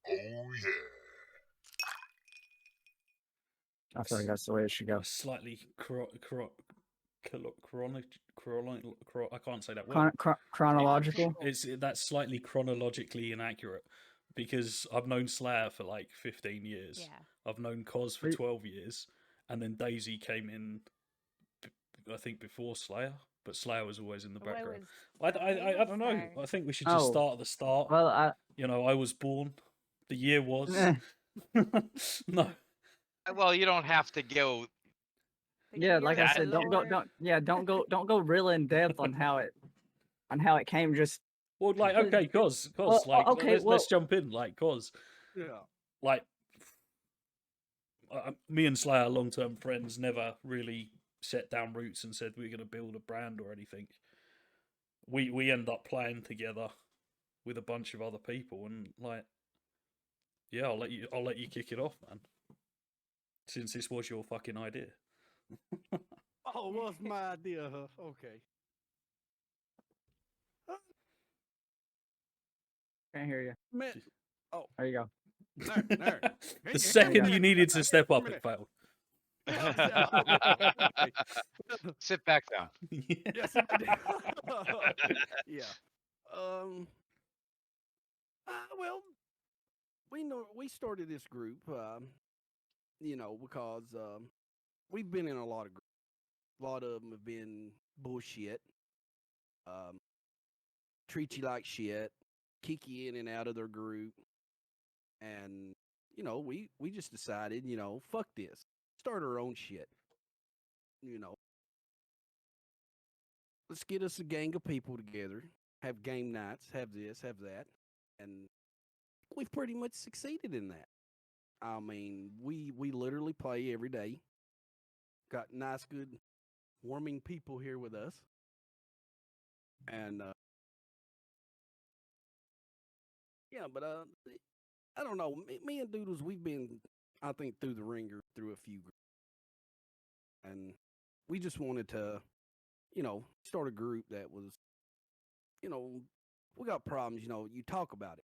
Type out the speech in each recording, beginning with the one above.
Oh yeah. I feel like that's the way it should go. Slightly I can't say that word. Chronological. That's slightly chronologically inaccurate because I've known Slayer for like 15 years. Yeah. I've known Cos for 12 years, and then Daisy came in, I think, before Slayer, but Slayer was always in the background. I don't know. I think we should just start at the start. Well, I was born. The year was. No. Well, you don't have to go. Yeah, like I said, don't go real in depth on how it came. Just well, like okay, cause like let's jump in, like cause like me and Slayer, long-term friends, never really set down roots and said we're going to build a brand or anything. We end up playing together with a bunch of other people, and like, yeah, I'll let you kick it off, man. Since this was your fucking idea. Oh, it was my idea, huh? Okay. can't hear you. Man. Oh, there you go. There. The second you needed to step up, it failed. Sit back down. Yes. Yeah. Well, we started this group, because we've been in a lot of groups. A lot of them have been bullshit. Treat you like shit, kick you in and out of their group, and we just decided, fuck this, start our own shit. Let's get us a gang of people together, have game nights, have this, have that, and we've pretty much succeeded in that. I mean, we literally play every day. Got nice, good, warming people here with us, and yeah, but I don't know. Me and Doodles, we've been, I think, through the ringer through a few groups, and we just wanted to, start a group that was, we got problems. You talk about it.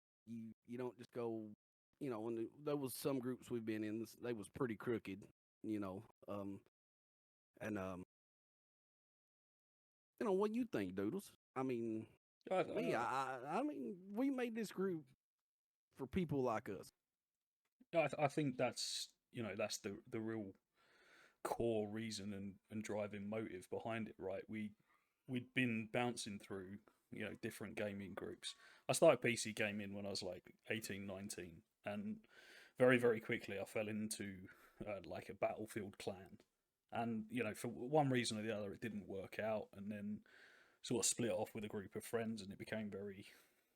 You don't just go. When there was some groups we've been in, they was pretty crooked. What you think, Doodles? I mean, I mean, we made this group for people like us. I think that's that's the real core reason and driving motive behind it, right? We'd been bouncing through different gaming groups. I started PC gaming when I was like 18, 19, and very, very quickly I fell into like a Battlefield clan, and for one reason or the other it didn't work out, and then sort of split off with a group of friends, and it became very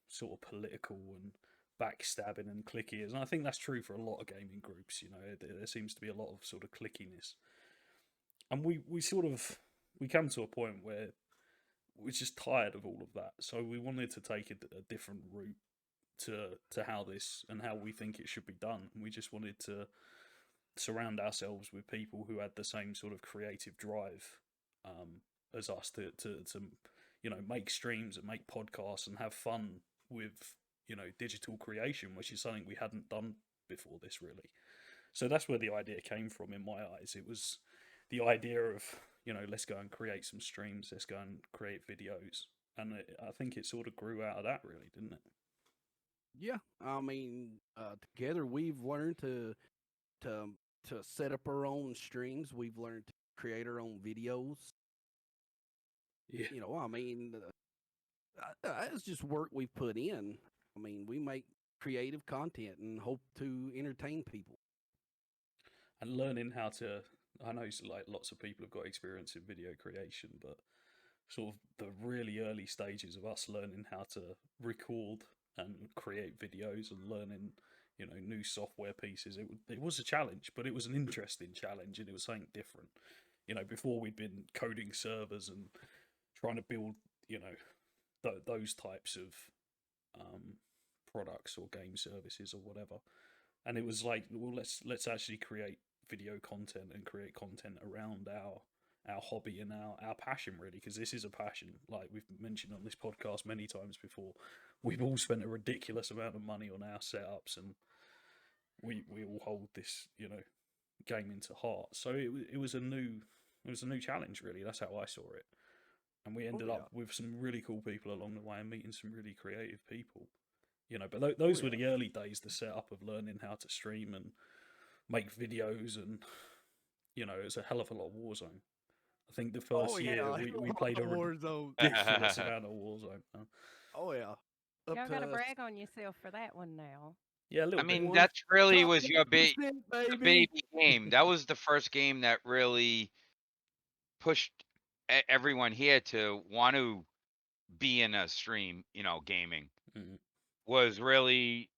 sort of political and backstabbing and clicky, and I think that's true for a lot of gaming groups. There seems to be a lot of sort of clickiness, and we come to a point where we're just tired of all of that, so we wanted to take a different route to how we think it should be done. And we just wanted to surround ourselves with people who had the same sort of creative drive as us to make streams and make podcasts and have fun with digital creation, which is something we hadn't done before this, really. So that's where the idea came from in my eyes. It was the idea of let's go and create some streams, let's go and create videos, and I think it sort of grew out of that, really, didn't it? Yeah, I mean, together we've learned to set up our own streams. We've learned to create our own videos. Yeah. I mean, it's just work we've put in. I mean, we make creative content and hope to entertain people. And learning how to, I know like lots of people have got experience in video creation, but sort of the really early stages of us learning how to record and create videos and learning new software pieces, it was a challenge, but it was an interesting challenge, and it was something different. Before we'd been coding servers and trying to build those types of products or game services or whatever, and it was like, well, let's actually create video content and create content around our hobby and our passion, really, because this is a passion. Like we've mentioned on this podcast many times before, we've all spent a ridiculous amount of money on our setups, and we all hold this, gaming to heart. So it was a new challenge, really. That's how I saw it, and we ended up with some really cool people along the way and meeting some really creative people. But those were the early days, the setup of learning how to stream and make videos, and it's a hell of a lot of Warzone. I think the first year we played a Warzone. ridiculous amount of Warzone. Oh yeah. Up Y'all to got to us. brag on yourself for that one now. Yeah, a I little bit. mean, One that's really top was your 1%, the baby game. That was the first game that really pushed everyone here to want to be in a stream, gaming. Mhm. Was really,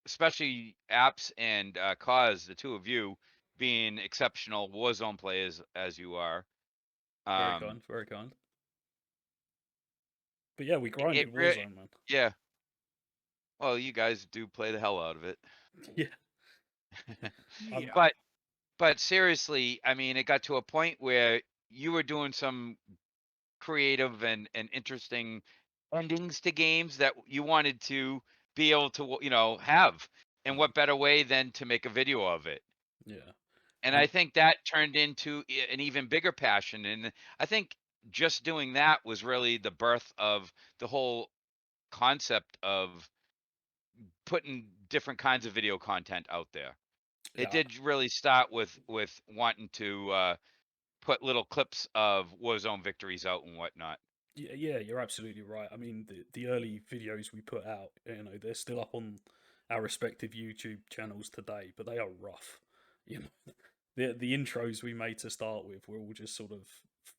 especially Apps and Cause, the two of you being exceptional Warzone players as you are. Very kind, very kind. But yeah, we It grinded re- Warzone, man. yeah. Well, you guys do play the hell out of it. Yeah. Yeah. But seriously, I mean, it got to a point where you were doing some creative and interesting endings to games that you wanted to be able to, have. And what better way than to make a video of it? Yeah. And I think that turned into an even bigger passion. And I think just doing that was really the birth of the whole concept of putting different kinds of video content out there. It Yeah. did really start with wanting to put little clips of Warzone victories out and whatnot. Yeah, you're absolutely right. I mean, the early videos we put out, they're still up on our respective YouTube channels today, but they are rough. The intros we made to start with were all just sort of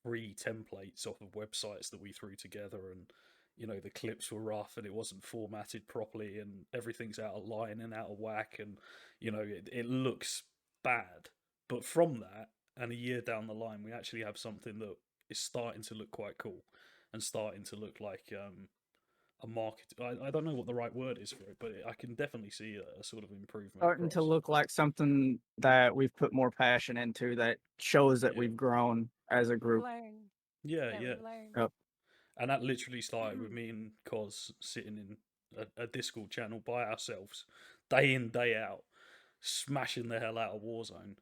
free templates off of websites that we threw together, and the clips were rough and it wasn't formatted properly, and everything's out of line and out of whack, and it looks bad. But from that, and a year down the line, we actually have something that is starting to look quite cool and starting to look like a market. I don't know what the right word is for it, but I can definitely see a sort of improvement. Starting to look like something that we've put more passion into, that shows that Yeah. we've grown as a group. Learn. Yeah, That yeah. we learn. Yep. And that literally started with me and Cos sitting in a Discord channel by ourselves, day in, day out, smashing the hell out of Warzone.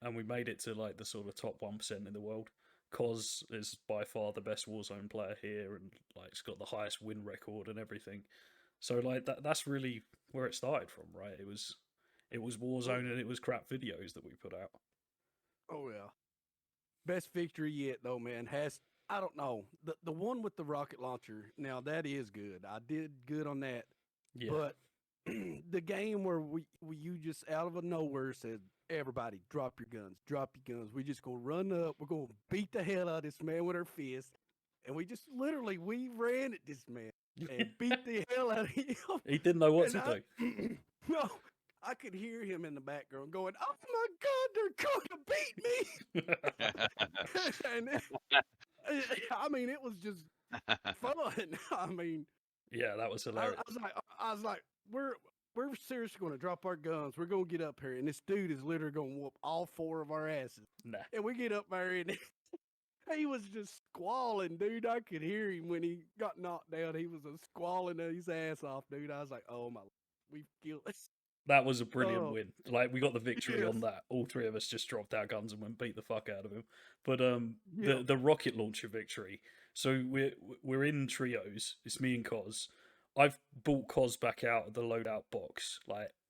And we made it to like the sort of top 1% in the world. Cos is by far the best Warzone player here, and like it's got the highest win record and everything. So like that's really where it started from, right? It was Warzone and it was crap videos that we put out. Oh yeah. Best victory yet though, man. I don't know. The one with the rocket launcher, now that is good. I did good on that. Yeah. But the game where you just out of nowhere said, everybody drop your guns, drop your guns. We just gonna run up, we're gonna beat the hell out of this man with our fist. And we just literally we ran at this man and beat the hell out of him. He didn't know what to do. No, I could hear him in the background going, "Oh my God, they're going to beat me!" And I mean, it was just fun. I mean, yeah, that was hilarious. I was like, we're seriously going to drop our guns. We're going to get up here, and this dude is literally going to whoop all four of our asses. Nah. And we get up there, and he was just squalling, dude. I could hear him when he got knocked down. He was squalling his ass off, dude. I was like, oh my, we've killed this. That was a brilliant win. Like we got the victory Yes. on that. All three of us just dropped our guns and went beat the fuck out of him. But the rocket launcher victory. So we're in trios. It's me and Cos. I've brought Cos back out of the loadout box,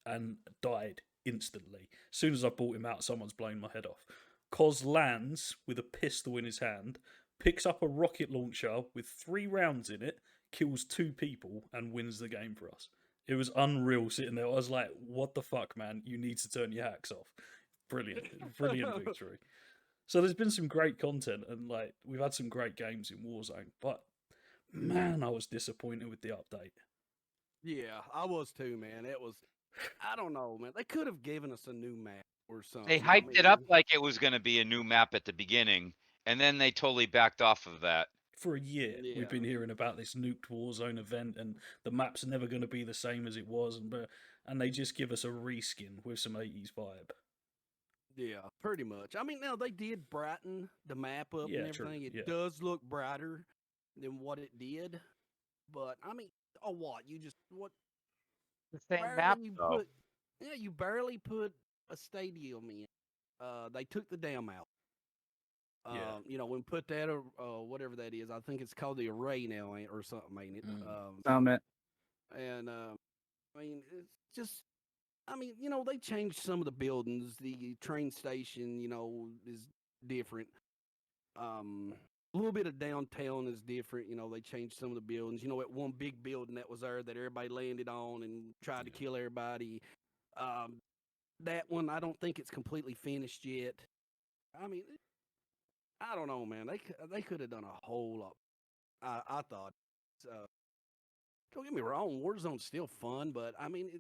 and died instantly. As soon as I brought him out, someone's blown my head off. Cos lands with a pistol in his hand, picks up a rocket launcher with 3 rounds in it, kills 2 people, and wins the game for us. It was unreal sitting there. I was like, what the fuck, man? You need to turn your hacks off. Brilliant. Brilliant victory. So there's been some great content, and we've had some great games in Warzone, but man, I was disappointed with the update. Yeah, I was too, man. It was, I don't know, man. They could have given us a new map or something. They hyped it up like it was going to be a new map at the beginning, and then they totally backed off of that. For a year, we've been hearing about this nuked Warzone event, and the map's never going to be the same as it was, and they just give us a reskin with some 80s vibe. Yeah, pretty much. I mean, now they did brighten the map up and Yeah, true. everything. It Yeah. does look brighter than what it did. But I mean, oh what? What The same map barely though. put you barely put a stadium in. They took the dam out. Yeah. When put that whatever that is, I think it's called the array now, or something, ain't it? Summit. And I mean, it's just, I mean, they changed some of the buildings. The train station, is different. A little bit of downtown is different. They changed some of the buildings. That one big building that was there that everybody landed on and tried to kill everybody. That one, I don't think it's completely finished yet. I mean, I don't know, man. They could have done a whole lot. I thought. Don't get me wrong, Warzone's still fun, but I mean,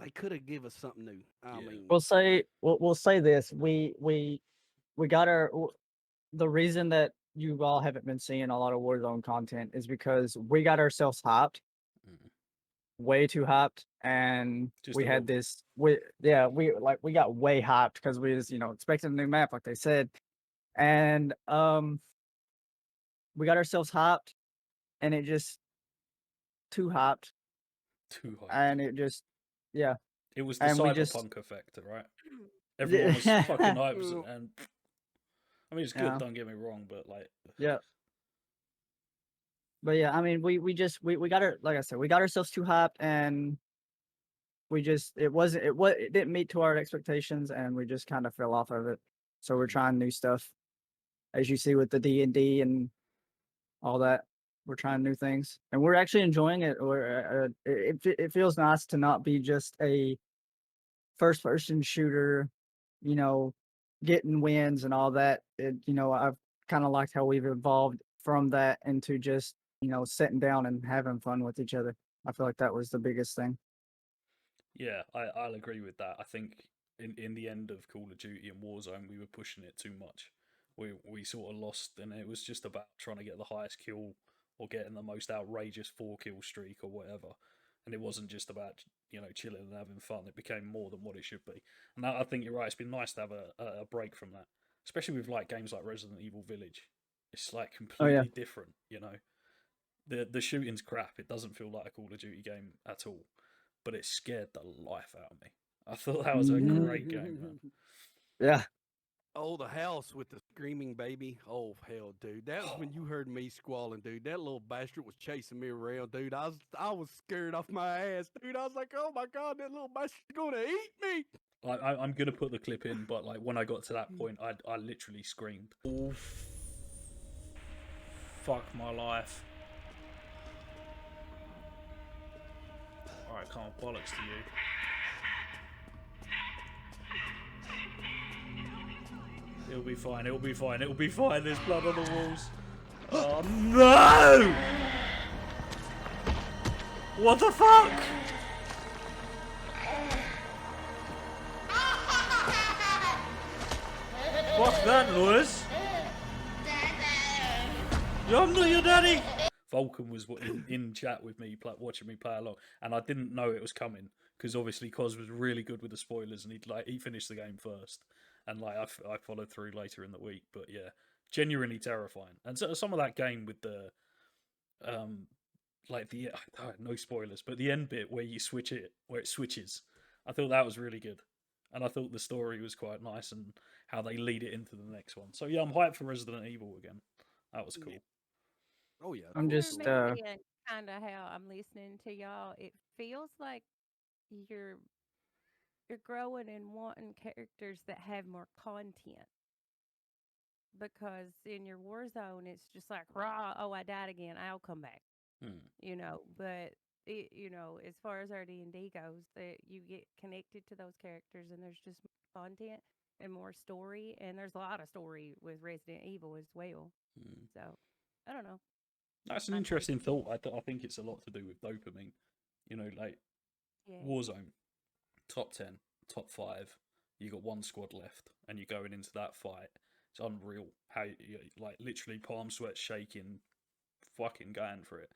they could have give us something new. I Yeah. mean, We'll say this. We got the reason that you all haven't been seeing a lot of Warzone content is because we got ourselves hyped, Mm. way too hyped, and Just we a had little. this. We got way hyped because we was expecting a new map, like they said, and we got ourselves hyped, and it just too hyped, Too hyped. and it just yeah, It was the and we just cyberpunk effect, right? Everyone was fucking hyped, and I mean, it's good. Yeah. Don't get me wrong, but like, yeah. But yeah, I mean, we got like I said, we got ourselves too hyped, and we just it didn't meet to our expectations, and we just kind of fell off of it. So we're trying new stuff, as you see with the D&D and all that. We're trying new things, and we're actually enjoying it. It feels nice to not be just a first person shooter, you know, getting wins and all that. I've kind of liked how we've evolved from that into just sitting down and having fun with each other. I feel like that was the biggest thing. yeah, I'll agree with that. I think in the end of Call of Duty and Warzone, we were pushing it too much. We sort of lost, and it was just about trying to get the highest kill or getting the most outrageous 4-kill streak or whatever. And it wasn't just about chilling and having fun. It became more than what it should be. And I think you're right. It's been nice to have a break from that, especially with like games like Resident Evil Village. It's like Oh yeah. completely different. The shooting's crap. It doesn't feel like a Call of Duty game at all, but it scared the life out of me. I thought that was a great game, man. Yeah. Oh, the house with the screaming baby. Oh, hell, dude. That was when you heard me squalling, dude. That little bastard was chasing me around, dude. I was scared off my ass, dude. I was like, oh my God, that little bastard's going to eat me. I'm going to put the clip in, but like when I got to that point, I literally screamed. Oh, fuck my life. Alright, can't bollocks to you. It'll be fine, it'll be fine, it'll be fine. There's blood on the walls. Oh no! What the fuck? Fuck that noise. I'm not your daddy. Vulcan was in chat with me, watching me play along, and I didn't know it was coming because obviously Cos was really good with the spoilers, and he finished the game first, and like I followed through later in the week. But yeah, genuinely terrifying. And so some of that game with the like the no spoilers, but the end bit where it switches, I thought that was really good, and I thought the story was quite nice and how they lead it into the next one. So yeah, I'm hyped for Resident Evil again. That was cool. Oh yeah. I'm just kind of how I'm listening to y'all. It feels like you're growing and wanting characters that have more content. Because in your war zone, it's just like raw. Oh, I died again. I'll come back. But as far as our D&D goes, that you get connected to those characters, and there's just more content and more story, and there's a lot of story with Resident Evil as well. So I don't know. That's an interesting thought. I think it's a lot to do with dopamine. Like Warzone, top 10, top 5. You got one squad left, and you're going into that fight. It's unreal how you like literally palm sweat shaking, fucking going for it.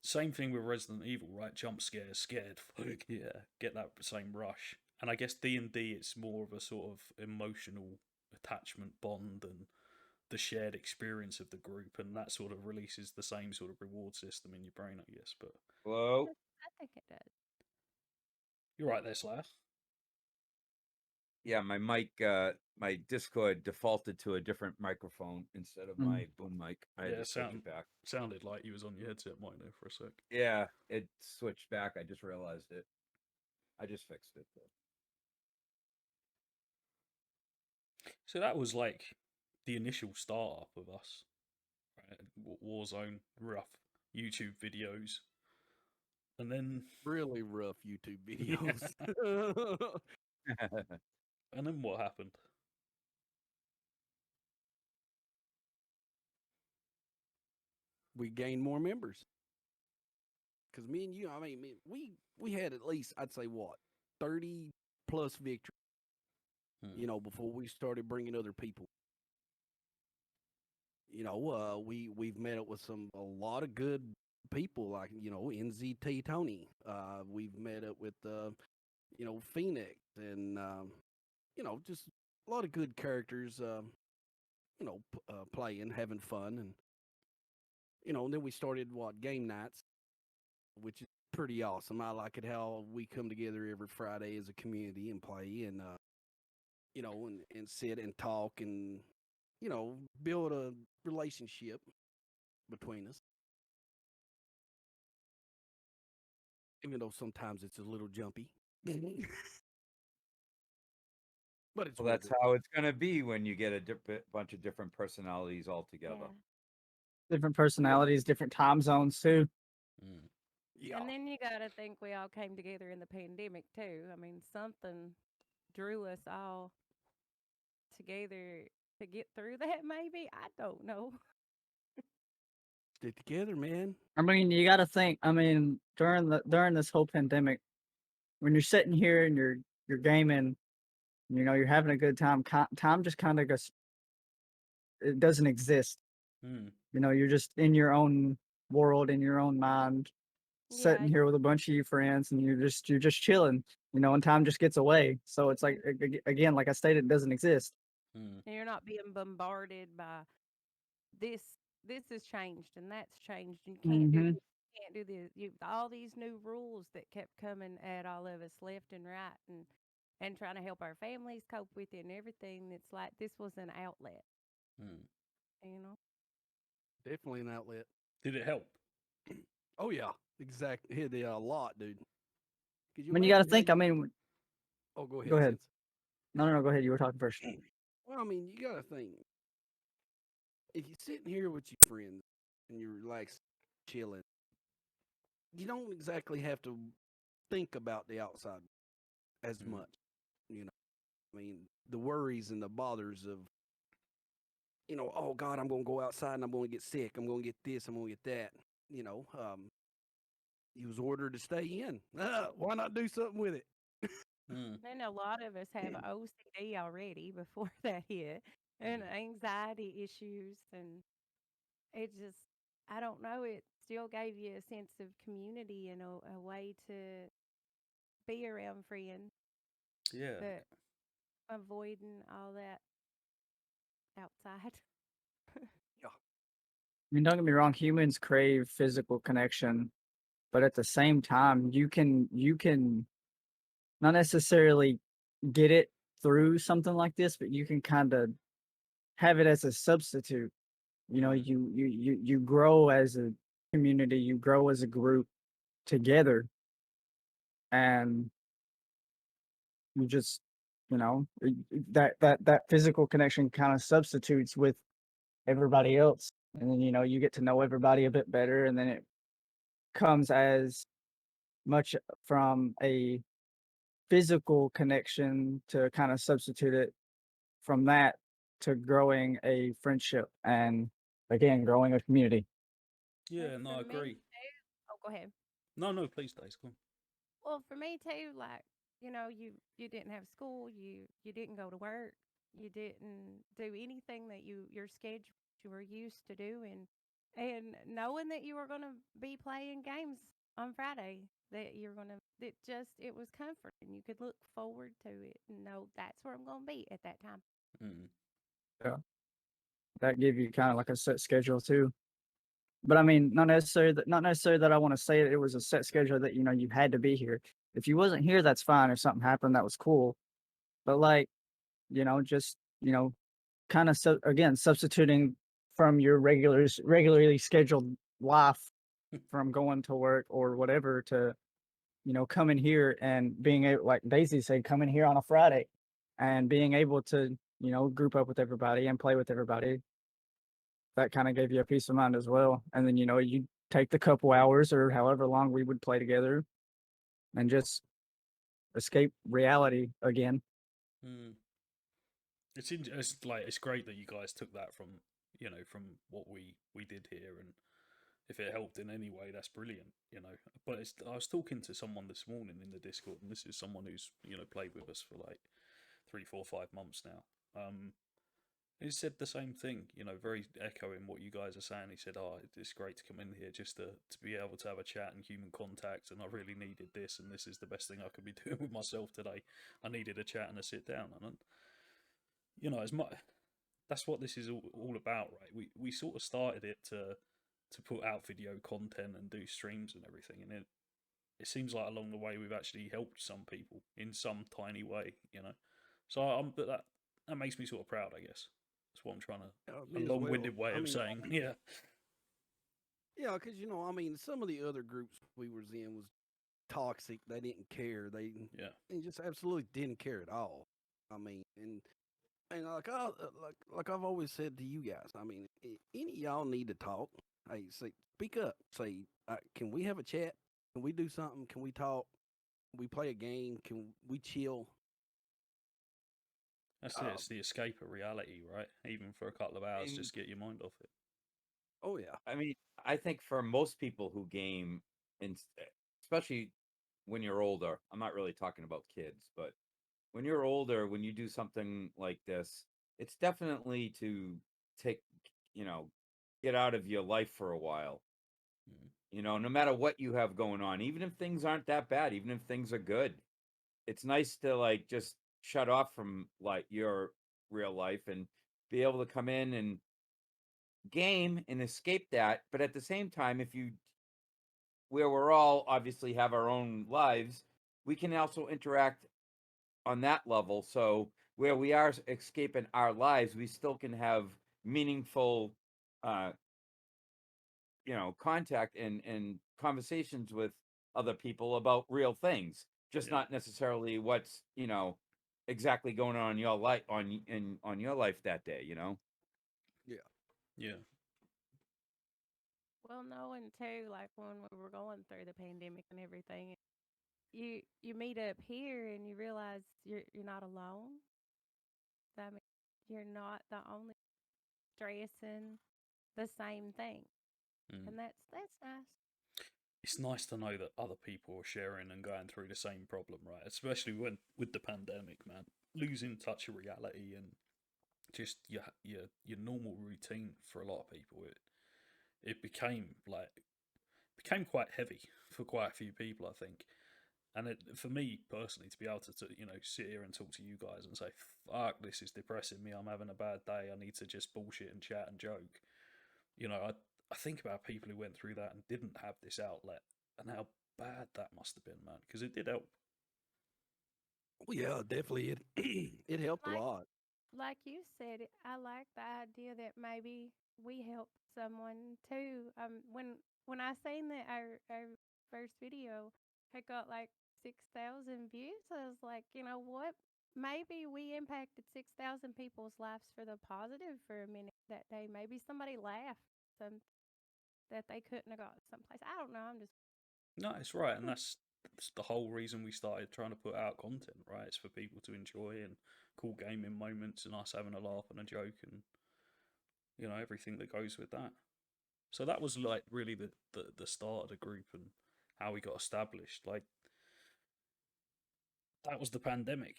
Same thing with Resident Evil, right? Jump scare, scared, fuck yeah, get that same rush. And I guess D&D, it's more of a sort of emotional attachment bond and the shared experience of the group, and that sort of releases the same sort of reward system in your brain, I guess. But Hello? I think it does. you're right there, Slayer. Yeah, my mic, my Discord defaulted to a different microphone instead of my boom mic. I had to switch it back. Sounded like you was on your headset mic there for a sec. Yeah, it switched back. I just realized it. I just fixed it though. So that was like the initial startup of us, right? Warzone, rough YouTube videos, and then Really rough YouTube videos. and then what happened? We gained more members. Because me and you, I mean, we had at least, I'd say, what, 30 plus victories, you know, before we started bringing other people. You know, we've met up with a lot of good people, like, you know, NZT Tony. We've met up with you know, Phoenix, and you know, just a lot of good characters. You know, playing, having fun, and you know, and then we started game nights, which is pretty awesome. I like it how we come together every Friday as a community and play, and you know, and sit and talk, and you know, build a relationship between us. Even though sometimes it's a little jumpy. But it's Well, worth that's it. how it's gonna be when you get a bunch of different personalities all together. Yeah. Different personalities, different time zones too. Yeah. And then you got to think we all came together in the pandemic too. I mean, something drew us all together to get through that. Maybe I don't know. Stick together, man. I mean, you got to think. I mean, during this whole pandemic, when you're sitting here and you're gaming, you know, you're having a good time. Time just kind of goes. It doesn't exist. You know, you're just in your own world, in your own mind, sitting Yeah, here with a bunch of your friends, and you're just chilling. You know, and time just gets away. So it's like again, like I stated, it doesn't exist. and you're not being bombarded by this. This has changed and that's changed, and you can't do Hmm. this, you can't do this. You all these new rules that kept coming at all of us left and right, and trying to help our families cope with it and everything. It's like this was an outlet, you know. Definitely an outlet. Did it help? Oh yeah, exactly. Hit a lot, dude. Could I mean, you got to imagine how think. I mean, Oh, go ahead. go ahead. Sins. No, go ahead. You were talking first. Well, I mean, you gotta think. If you're sitting here with your friends and you're relaxed, chilling, you don't exactly have to think about the outside as much. You know, I mean, the worries and the bothers of, you know, oh God, I'm gonna go outside and I'm gonna get sick. I'm gonna get this. I'm gonna get that. You know, you was ordered to stay in. Why not do something with it? And a lot of us have OCD already before that hit, and anxiety issues, and it just, I don't know, it still gave you a sense of community and a way to be around friends, Yeah. but avoiding all that outside. I mean, don't get me wrong. Humans crave physical connection, but at the same time, you can not necessarily get it through something like this, but you can kind of have it as a substitute. You know, you grow as a community, you grow as a group together, and you just, you know, that physical connection kind of substitutes with everybody else, and then you know you get to know everybody a bit better, and then it comes as much from a physical connection to kind of substitute it from that to growing a friendship and again growing a community. Yeah, And no, I for me agree. too, oh, go ahead. No, please, Days. Go on. Well, for me too, like, you know, you didn't have school, you didn't go to work, you didn't do anything that your schedule you were used to doing, and knowing that you were going to be playing games on Friday that you're gonna. It was comforting. You could look forward to it and know that's where I'm gonna be at that time. Mm. Yeah. That gave you kind of like a set schedule too. But I mean, not necessarily that I want to say it was a set schedule that you had to be here. If you wasn't here, that's fine. If something happened, that was cool. But like, just kind of again substituting from your regularly scheduled life from going to work or whatever to coming here and being able, like Daisy said, coming here on a Friday and being able to group up with everybody and play with everybody. That kind of gave you a peace of mind as well. And then you take the couple hours or however long we would play together and just escape reality again. Mm. It's like it's great that you guys took that from from what we did here, and if it helped in any way, that's brilliant. But I was talking to someone this morning in the Discord, and this is someone who's played with us for like 3, 4, 5 months now. He said the same thing, very echoing what you guys are saying. He said, "Oh, it's great to come in here just to be able to have a chat and human contact, and I really needed this, and this is the best thing I could be doing with myself today. I needed a chat and a sit down." And as much that's what this is all about, right? We sort of started it to put out video content and do streams and everything, and it seems like along the way we've actually helped some people in some tiny way. So but that makes me sort of proud, I guess. That's what I'm trying to, a Me as long-winded well. way I of mean, saying, yeah. yeah, because I mean, some of the other groups we was in was toxic. They didn't care. Yeah. They just absolutely didn't care at all. I mean, and like I've always said to you guys, I mean, any of y'all need to talk. Hey, say, speak up. Say, can we have a chat? Can we do something? Can we talk? Can we play a game? Can we chill? That's it. It's the escape of reality, right? Even for a couple of hours, just get your mind off it. Oh yeah. I mean, I think for most people who game, and especially when you're older, I'm not really talking about kids, but when you're older, when you do something like this, it's definitely to take, get out of your life for a while. No matter what you have going on, even if things aren't that bad, even if things are good, it's nice to like just shut off from like your real life and be able to come in and game and escape that. But at the same time, where we're all obviously have our own lives, we can also interact on that level. So where we are escaping our lives, we still can have meaningful, uh, contact and conversations with other people about real things, just not necessarily what's, exactly going on in your life on your life that day, Yeah. Yeah. Well, knowing too, like when we were going through the pandemic and everything, you meet up here and you realize you're not alone. I mean, you're not the only stressing the same thing, and that's nice. It's nice to know that other people are sharing and going through the same problem, right? Especially when with the pandemic, man, losing touch of reality and just your normal routine for a lot of people. It became quite heavy for quite a few people, I think. And for me personally, to be able to sit here and talk to you guys and say, "Fuck, this is depressing me. I'm having a bad day. I need to just bullshit and chat and joke." I think about people who went through that and didn't have this outlet, and how bad that must have been, man. Because it did help. Oh yeah, definitely. It it helped a Like lot. like you said, I like the idea that maybe we help someone too. When I seen that our first video had got like 6,000 views, I was like, you know what? Maybe we impacted 6,000 people's lives for the positive for a minute that day. Maybe somebody laughed some that they couldn't have got someplace. I don't know. I'm just No, it's right, and that's the whole reason we started trying to put out content, right? It's for people to enjoy and cool gaming moments and us having a laugh and a joke and everything that goes with that. So that was like really the start of the group and how we got established. Like that was the pandemic.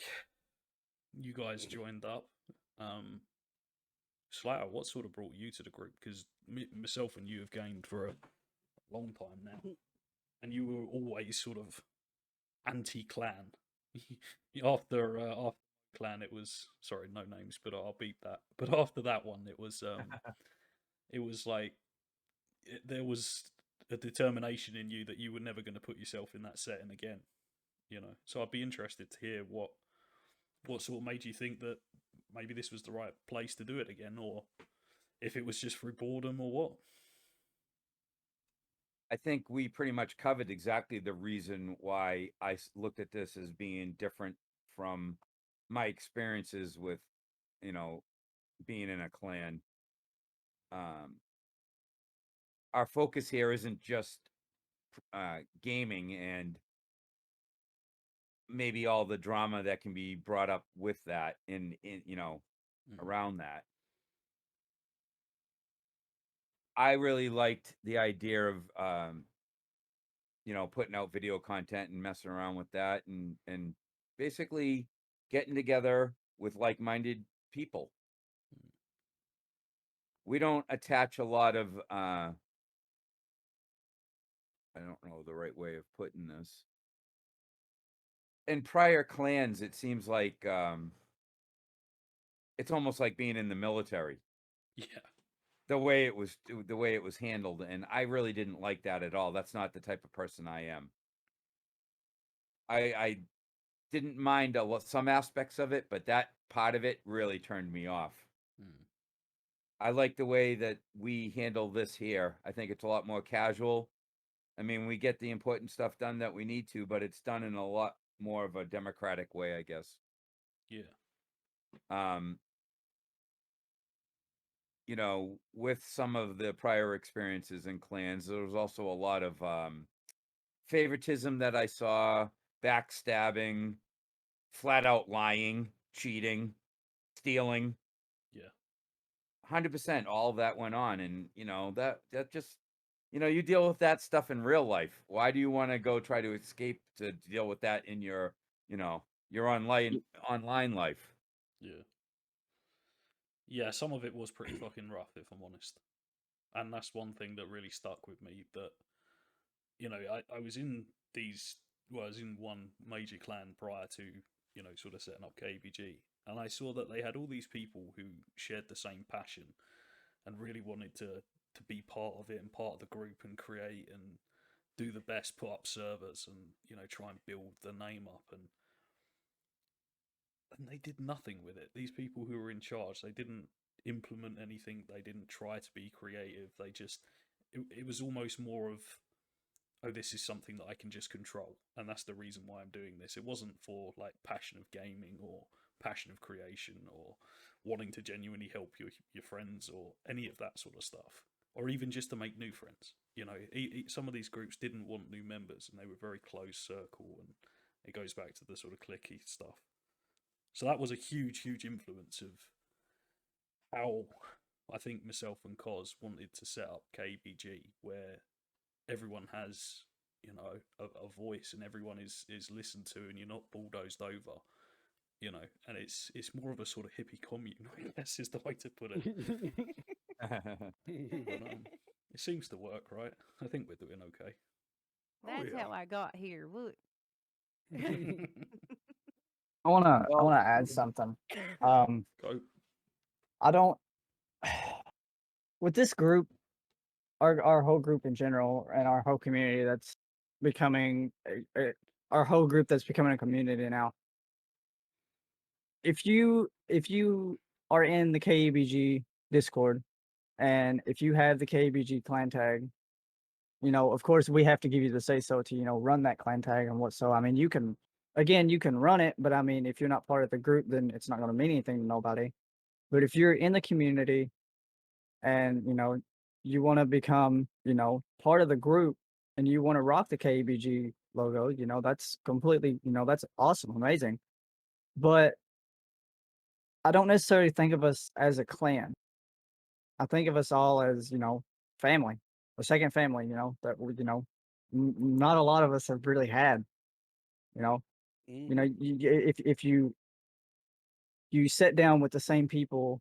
You guys joined up. Slater, what sort of brought you to the group? Because myself and you have gamed for a long time now. and you were always sort of anti-clan. After clan, it was, sorry, no names, but I'll beat that. But after that one, it was like there was a determination in you that you were never going to put yourself in that setting again. So I'd be interested to hear what sort of made you think that maybe this was the right place to do it again, or if it was just through boredom or what. I think we pretty much covered exactly the reason why I looked at this as being different from my experiences with, you know, being in a clan. Our focus here isn't just gaming and maybe all the drama that can be brought up with that in around that. I really liked the idea of putting out video content and messing around with that and basically getting together with like-minded people. We don't attach a lot of I don't know the right way of putting this. In prior clans, it seems like it's almost like being in the military. Yeah. The way it was handled, and I really didn't like that at all. That's not the type of person I am. I didn't mind some aspects of it, but that part of it really turned me off. I like the way that we handle this here. I think it's a lot more casual. I mean, we get the important stuff done that we need to, but it's done in a lot more of a democratic way, I guess. Yeah. With some of the prior experiences in clans, there was also a lot of favoritism that I saw, backstabbing, flat out lying, cheating, stealing. Yeah. 100%, all of that went on, and that just you deal with that stuff in real life. Why do you want to go try to escape to deal with that in your your online life? Yeah. Yeah, some of it was pretty fucking rough, if I'm honest. And that's one thing that really stuck with me, that I was in I was in one major clan prior to sort of setting up KBG, and I saw that they had all these people who shared the same passion and really wanted to be part of it and part of the group and create and do the best, put up servers and try and build the name up, and they did nothing with it. These people who were in charge, they didn't implement anything. They didn't try to be creative. They just it was almost more of, oh, this is something that I can just control, and that's the reason why I'm doing this. It wasn't for like passion of gaming or passion of creation or wanting to genuinely help your friends or any of that sort of stuff, or even just to make new friends. Some of these groups didn't want new members, and they were very close circle, and it goes back to the sort of clicky stuff. So that was a huge, huge influence of how I think myself and Cos wanted to set up KBG, where everyone has a voice and everyone is listened to, and you're not bulldozed over, and it's more of a sort of hippie commune, I guess is the way to put it. But, it seems to work, right? I think we're doing okay. That's how I got here. Look. I wanna add something. Go. I don't with this group, our whole group in general, and our whole community that's becoming our whole group that's becoming a community now. If you are in the KEBG Discord, and if you have the KEBG clan tag, of course we have to give you the say so to run that clan tag and what. So I mean, you can run it, but I mean, if you're not part of the group, then it's not going to mean anything to nobody. But if you're in the community and you want to become part of the group, and you want to rock the KEBG logo, that's completely that's awesome, amazing. But I don't necessarily think of us as a clan. I think of us all as family, a second family. That we not a lot of us have really had. If you sit down with the same people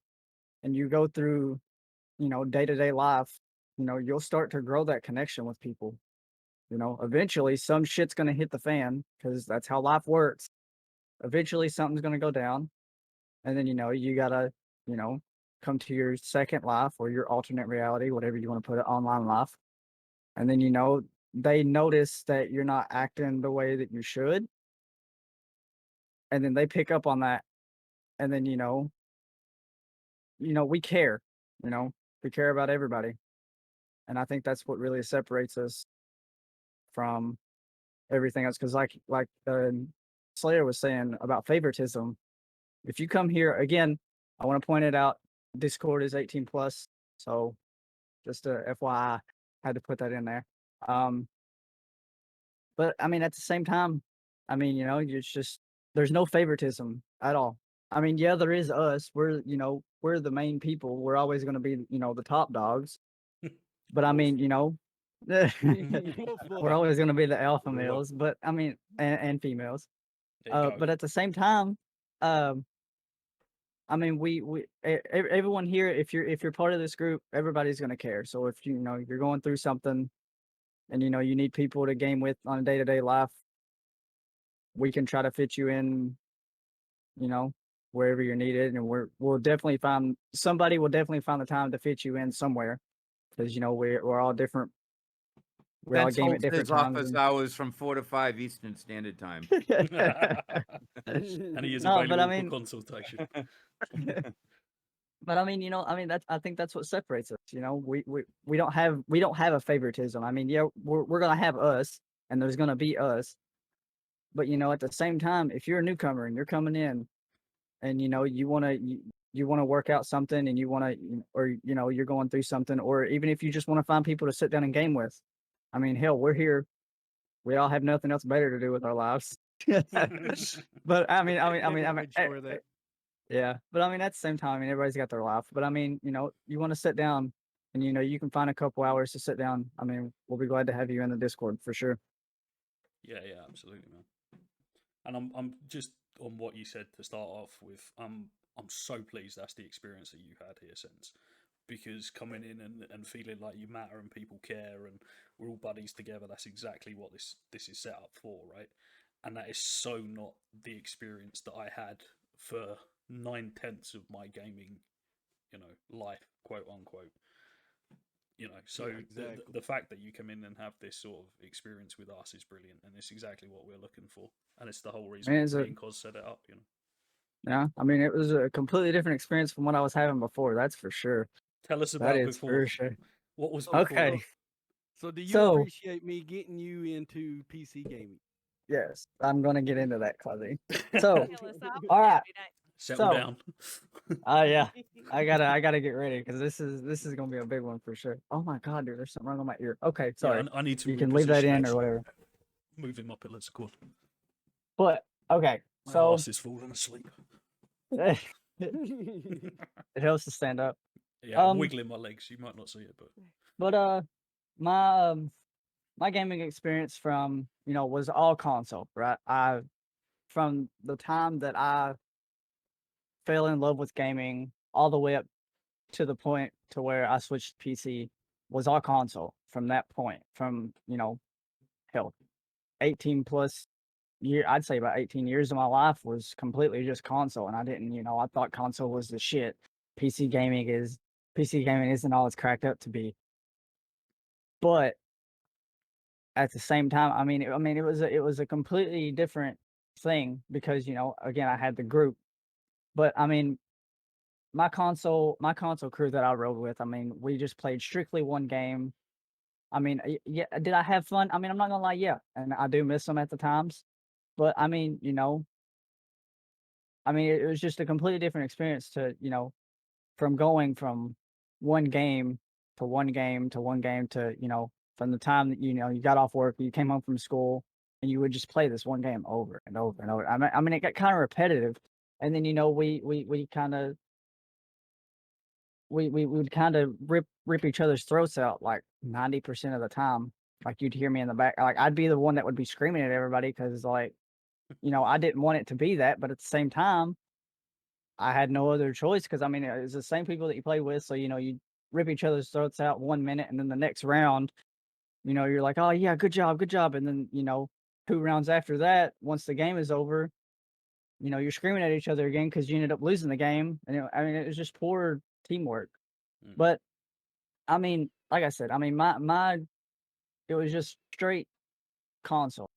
and you go through day-to-day life, you'll start to grow that connection with people. eventually some shit's gonna hit the fan because that's how life works. Eventually something's gonna go down, and then you gotta come to your second life or your alternate reality, whatever you want to put it, online life, and then they notice that you're not acting the way that you should, and then they pick up on that, and then we care, you know, we care about everybody, and I think that's what really separates us from everything else. Because Slayer was saying about favoritism, if you come here again, I want to point it out. Discord is 18 plus, so just a FYI, had to put that in there. But I mean, at the same time, I mean, it's just there's no favoritism at all. I mean, yeah, there is us. We're the main people. We're always going to be, the top dogs. But I mean, we're always going to be the alpha males. But I mean, and females. But at the same time, I mean, everyone here, if you're part of this group, everybody's going to care. So if you're going through something, and you need people to game with on a day-to-day life, we can try to fit you in, wherever you're needed, and we'll definitely find somebody will definitely find the time to fit you in somewhere, because we're all different. We all Vince game at holds different his office times. hours from 4 to 5 Eastern Standard Time. And he is No, available but I mean, for consultation. but I mean, I think that's what separates us. We don't have a favoritism. I mean, yeah, we're gonna have us, and there's gonna be us. But at the same time, if you're a newcomer and you're coming in, and you wanna work out something, and you wanna, or you're going through something, or even if you just want to find people to sit down and game with, I mean, hell, we're here. We all have nothing else better to do with our lives. But I mean, Sure that. yeah. But I mean, at the same time, I mean, everybody's got their life. But I mean, you want to sit down, and you can find a couple hours to sit down. I mean, we'll be glad to have you in the Discord for sure. Yeah, absolutely, man. And I'm just on what you said to start off with. I'm so pleased that's the experience that you had here, since, because coming in and feeling like you matter and people care and we're all buddies together, that's exactly what this is set up for, right? And that is so not the experience that I had for 9/10 of my gaming, life, quote unquote. So Yeah, exactly. the fact that you come in and have this sort of experience with us is brilliant, and it's exactly what we're looking for, and it's the whole reason Man, me and Cos set it up. yeah. I mean, it was a completely different experience from what I was having before. That's for sure. Tell us That about is before. for sure. What was before? Okay. So do you So- appreciate me getting you into PC gaming? Yes, I'm gonna get into that, Cluzzy. So, Tell us all all right. about it. Settle So- down. Yeah, I gotta get ready, because this is gonna be a big one for sure. Oh my god, dude, there's something wrong with my ear. Okay, sorry. Yeah, I need to. You can leave that in reposition or whatever. Moving my pillars, go on. But okay, My so ass is falling asleep. it helps to stand up. Yeah, I'm Um, wiggling my legs. You might not see it, but But my gaming experience from was all console, right? From the time that I fell in love with gaming all the way up to the point to where I switched to PC was all console. From that point, from hell, 18 plus year, I'd say about 18 years of my life was completely just console, and I didn't, I thought console was the shit. PC gaming isn't all it's cracked up to be. But at the same time, I mean, it was a completely different thing, because again, I had the group, but I mean, my console crew that I rode with, I mean, we just played strictly one game. I mean, yeah, did I have fun? I mean, I'm not gonna lie, yeah, and I do miss them at the times, but I mean, it was just a completely different experience to from going from one game to one game to one game to from the time that you got off work, you came home from school, and you would just play this one game over and over and over. I mean, it got kind of repetitive, and then we kind of we would kind of rip each other's throats out like 90% of the time. Like, you'd hear me in the back, like I'd be the one that would be screaming at everybody, because like I didn't want it to be that, but at the same time, I had no other choice, because I mean, it's the same people that you play with, so you rip each other's throats out 1 minute, and then the next round you're like, oh yeah, good job, and then 2 rounds after that, once the game is over, you're screaming at each other again because you ended up losing the game, and I mean, it was just poor teamwork. Mm. But I mean, like I said, I mean, my it was just straight console,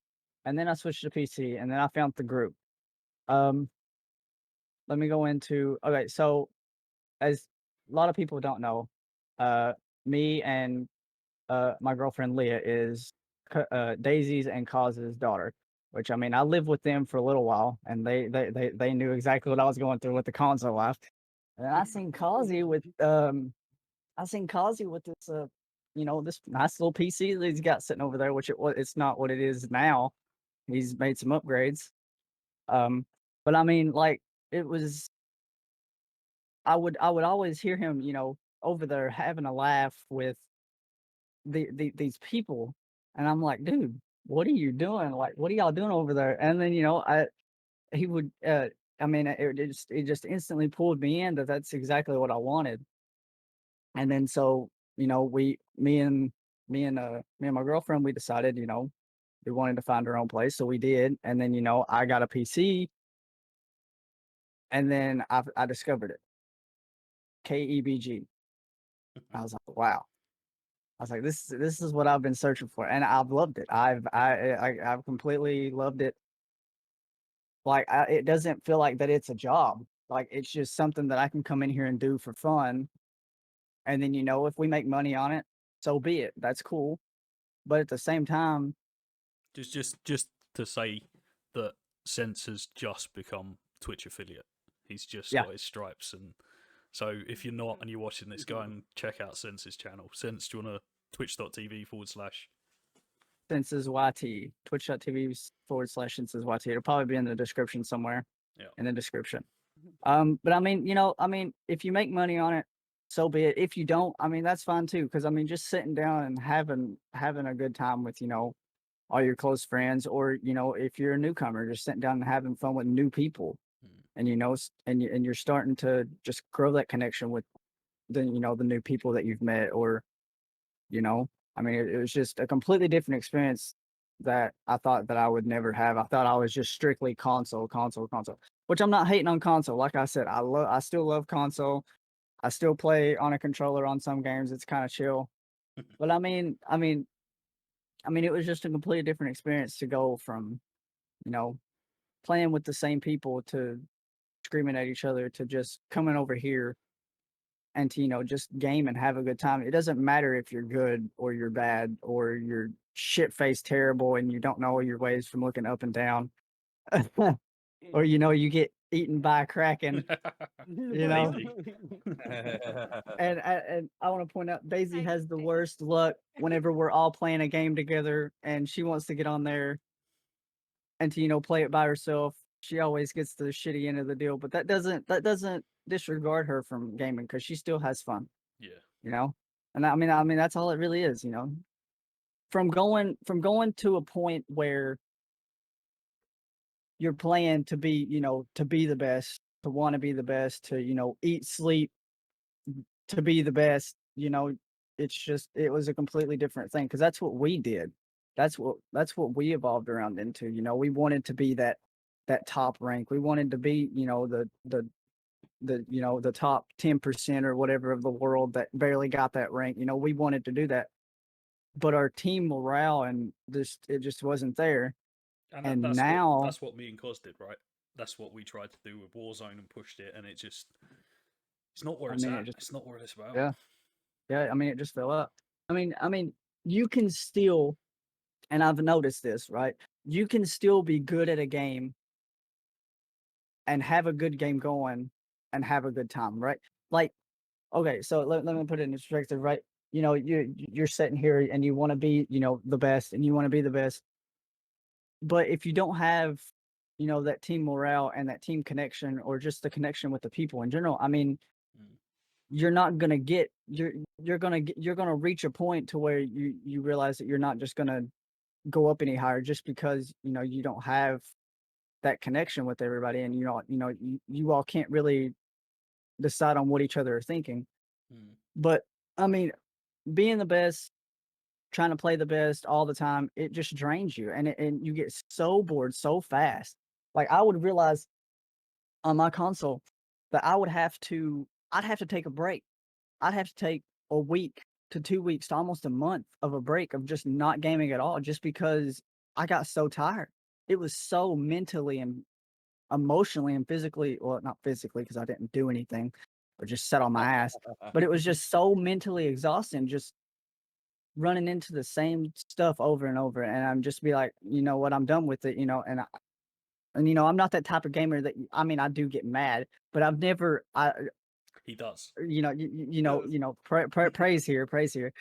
and then I switched to PC, and then I found the group. Um, let me go into okay. So as a lot of people don't know, uh, me and my girlfriend Leah is Daisy's and Coz's daughter. Which I mean, I lived with them for a little while, and they knew exactly what I was going through with the console life. And I seen Kazi with this this nice little PC that he's got sitting over there, which it's not what it is now. He's made some upgrades. Um, but I mean, like it was I would always hear him, over there having a laugh with these people, and I'm like, dude, what are you doing? Like, what are y'all doing over there? And then he would I mean, it just instantly pulled me in that's exactly what I wanted. And then so me and my girlfriend, we decided, we wanted to find our own place, so we did. And then I got a PC, and then I discovered it, KEBG. I was like, wow. I was like, this is what I've been searching for, and I've loved it. I've completely loved it. Like it doesn't feel like that it's a job. Like it's just something that I can come in here and do for fun. And then if we make money on it, so be it. That's cool. But at the same time, Just to say that Sense has just become Twitch affiliate. He's just yeah, got his stripes, and so if you're not and you're watching this, go and check out Sense's channel. Sense, do you want to twitch.tv/. Senses YT, twitch.tv/Senses YT. It'll probably be in the description somewhere. Yeah. In the description. But I mean, if you make money on it, so be it. If you don't, I mean, that's fine too. Because I mean, just sitting down and having a good time with all your close friends, or if you're a newcomer, just sitting down and having fun with new people, and and you're starting to just grow that connection with the new people that you've met, or I mean, it was just a completely different experience that I thought that I would never have. I thought I was just strictly console, console, console. Which I'm not hating on console. Like I said, I still love console. I still play on a controller on some games. It's kind of chill. But I mean, it was just a completely different experience to go from, you know, playing with the same people to screaming at each other to just coming over here and to, just game and have a good time. It doesn't matter if you're good or you're bad or you're shit faced terrible and you don't know your ways from looking up and down. Or you get eaten by a kraken, you know. Daisy. And I want to point out Daisy I has the understand. worst luck whenever we're all playing a game together and she wants to get on there and to play it by herself. She always gets the shitty end of the deal, but that doesn't disregard her from gaming because she still has fun, Yeah. you know. And I mean that's all it really is, From going to a point where you're playing to be, to be the best, to want to be the best, to eat, sleep, to be the best. It was a completely different thing because that's what we did. That's what we evolved around into. We wanted to be that top rank. We wanted to be, the top 10% or whatever of the world that barely got that rank. We wanted to do that, but our team morale and it just wasn't there. And And that's now, that's what me and Cos did, right? That's what we tried to do with Warzone and pushed it, and it's not where I it's mean, at. It's not where it's about. yeah, yeah. I mean, it just fell up. I mean, you can still, and I've noticed this, right? You can still be good at a game and have a good game going and have a good time, right? Like, okay, so let me put it in perspective, right? You're sitting here and you want to be, the best, and you want to be the best. But if you don't have, that team morale and that team connection, or just the connection with the people in general, I mean, Mm. you're not gonna get you're gonna reach a point to where you realize that you're not just gonna go up any higher just because you don't have that connection with everybody, and you all can't really decide on what each other are thinking. Mm. But I mean, being the best trying to play the best all the time, it just drains you, and you get so bored so fast. Like I would realize on my console that I'd have to take a break. I'd have to take a week to 2 weeks to almost a month of a break of just not gaming at all, just because I got so tired. It was so mentally and emotionally and physically, well, not physically because I didn't do anything, but just sat on my ass. But it was just so mentally exhausting, just running into the same stuff over and over. And I'm just be like, you know what, I'm done with it, and I'm not that type of gamer that I mean, I do get mad, but I've never, He does. praise here, praise here.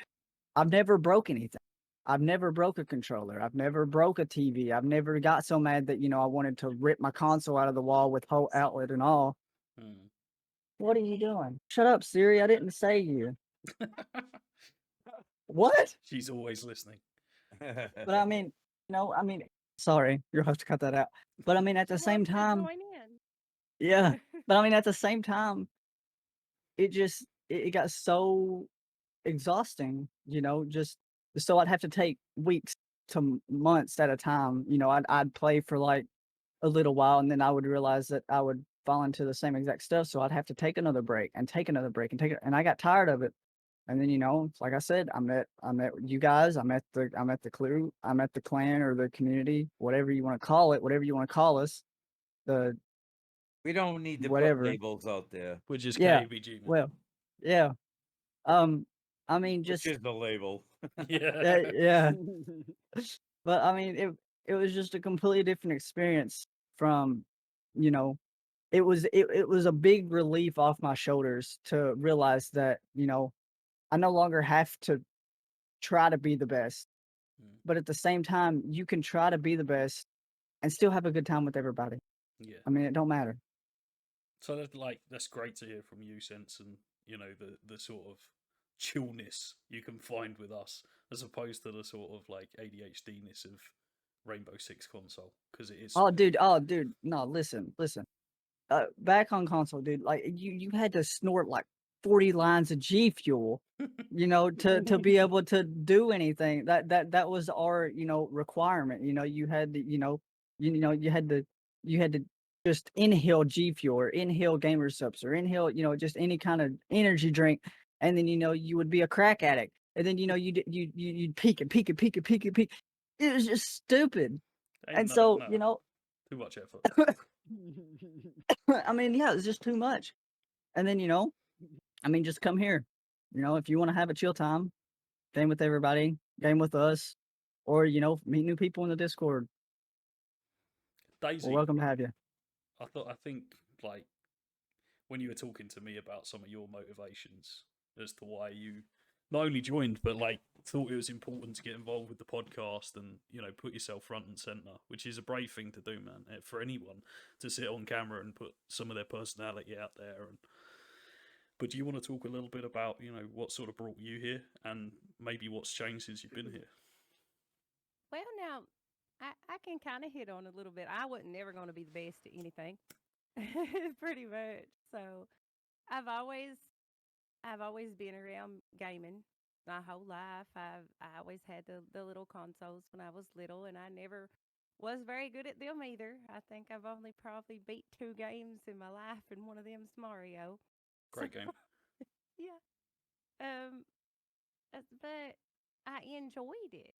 I've never broke anything. I've never broke a controller. I've never broke a TV. I've never got so mad that I wanted to rip my console out of the wall with whole outlet and all. Hmm. What are you doing? Shut up, Siri. I didn't say you. What? She's always listening. But I mean, sorry, you'll have to cut that out. But I mean, at the She same wants to time, join in. yeah. But I mean, at the same time, it got so exhausting, just so I'd have to take weeks to months at a time. I'd play for like a little while, and then I would realize that I would fall into the same exact stuff. So I'd have to take another break and take another break and take it. And I got tired of it. And then, like I said, I met you guys. I'm at the crew. I'm at the clan or the community, whatever you want to call it, whatever you want to call us. The We don't need to whatever. put labels out there. We're just Yeah. KBG, man. Well, yeah. I mean, just Which is the label. yeah. yeah. But I mean, it was just a completely different experience from, you know, it was a big relief off my shoulders to realize that, I no longer have to try to be the best. Mm. But at the same time, you can try to be the best and still have a good time with everybody. Yeah. I mean, it don't matter. So that's great to hear from you, Sense, and the sort of chillness you can find with us, as opposed to the sort of like ADHD-ness of Rainbow Six console, because it is. Oh, dude. No, listen. Back on console, dude, like you had to snort like 40 lines of G Fuel, to be able to do anything. That was our, requirement. You had to, you had to just inhale G Fuel or inhale Gamer Subs or inhale, just any kind of energy drink, and then you would be a crack addict, and then you'd peak and peak and peak and peak and peak. It was just stupid, and so too much effort. I mean, yeah, it's just too much. And then, just come here. If you want to have a chill time, game with everybody, game with us, or, meet new people in the Discord. Daisy, We're welcome to have you. I think like when you were talking to me about some of your motivations as to why you not only joined but like thought it was important to get involved with the podcast and put yourself front and center, which is a brave thing to do, man, for anyone to sit on camera and put some of their personality out there. But do you want to talk a little bit about what sort of brought you here and maybe what's changed since you've been here? Well, now I can kind of hit on a little bit. I wasn't never going to be the best at anything, pretty much. So I've always been around gaming my whole life. I always had the little consoles when I was little, and I never was very good at them either. I think I've only probably beat 2 games in my life, and one of them's Mario. Great game. Yeah. Um, but I enjoyed it.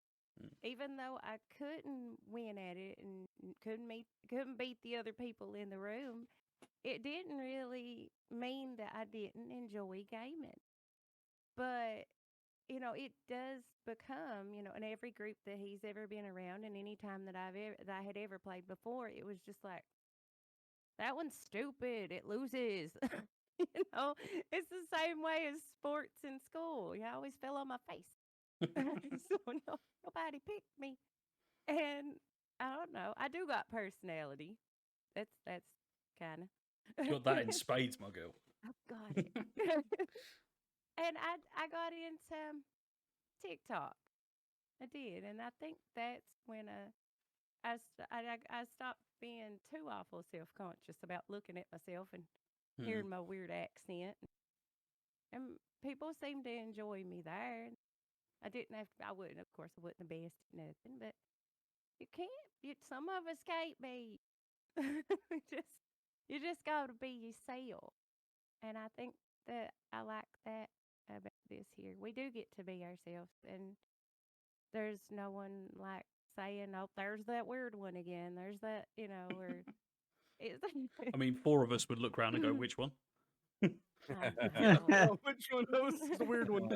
Even though I couldn't win at it and couldn't beat the other people in the room, it didn't really mean that I didn't enjoy gaming. But it does become, in every group that he's ever been around, and any time that I had ever played before, it was just like, that one's stupid. It loses. It's the same way as sports in school. I always fell on my face. So nobody picked me. And I don't know. I do got personality. That's kind of. You got that in spades, my girl. I've got it. And I got into TikTok. I did, and I think that's when I stopped being too awful self conscious about looking at myself and hearing my weird accent. And people seem to enjoy me there. I didn't have. I wouldn't. Of course, I wouldn't have best nothing. But you can't. Some of us can't be. just you just got to be yourself. And I think that I like that about this here. We do get to be ourselves, and there's no one like saying, "Oh, there's that weird one again." There's that, or it's. I mean, 4 of us would look around and go, "Which one?" Oh, which one of us is the weird one?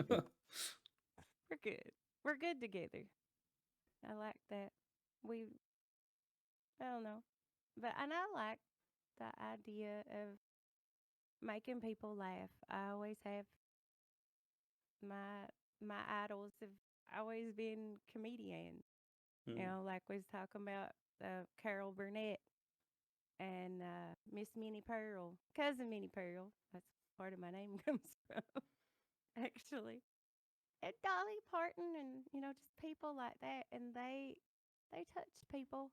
We're good. We're good together. I like that. We. I don't know, and I like the idea of making people laugh. I always have my my idols have always been comedians. Like we was talking about Carol Burnett and Miss Minnie Pearl, cousin Minnie Pearl. That's part of my name comes from, actually. And Dolly Parton, and just people like that, and they touch people,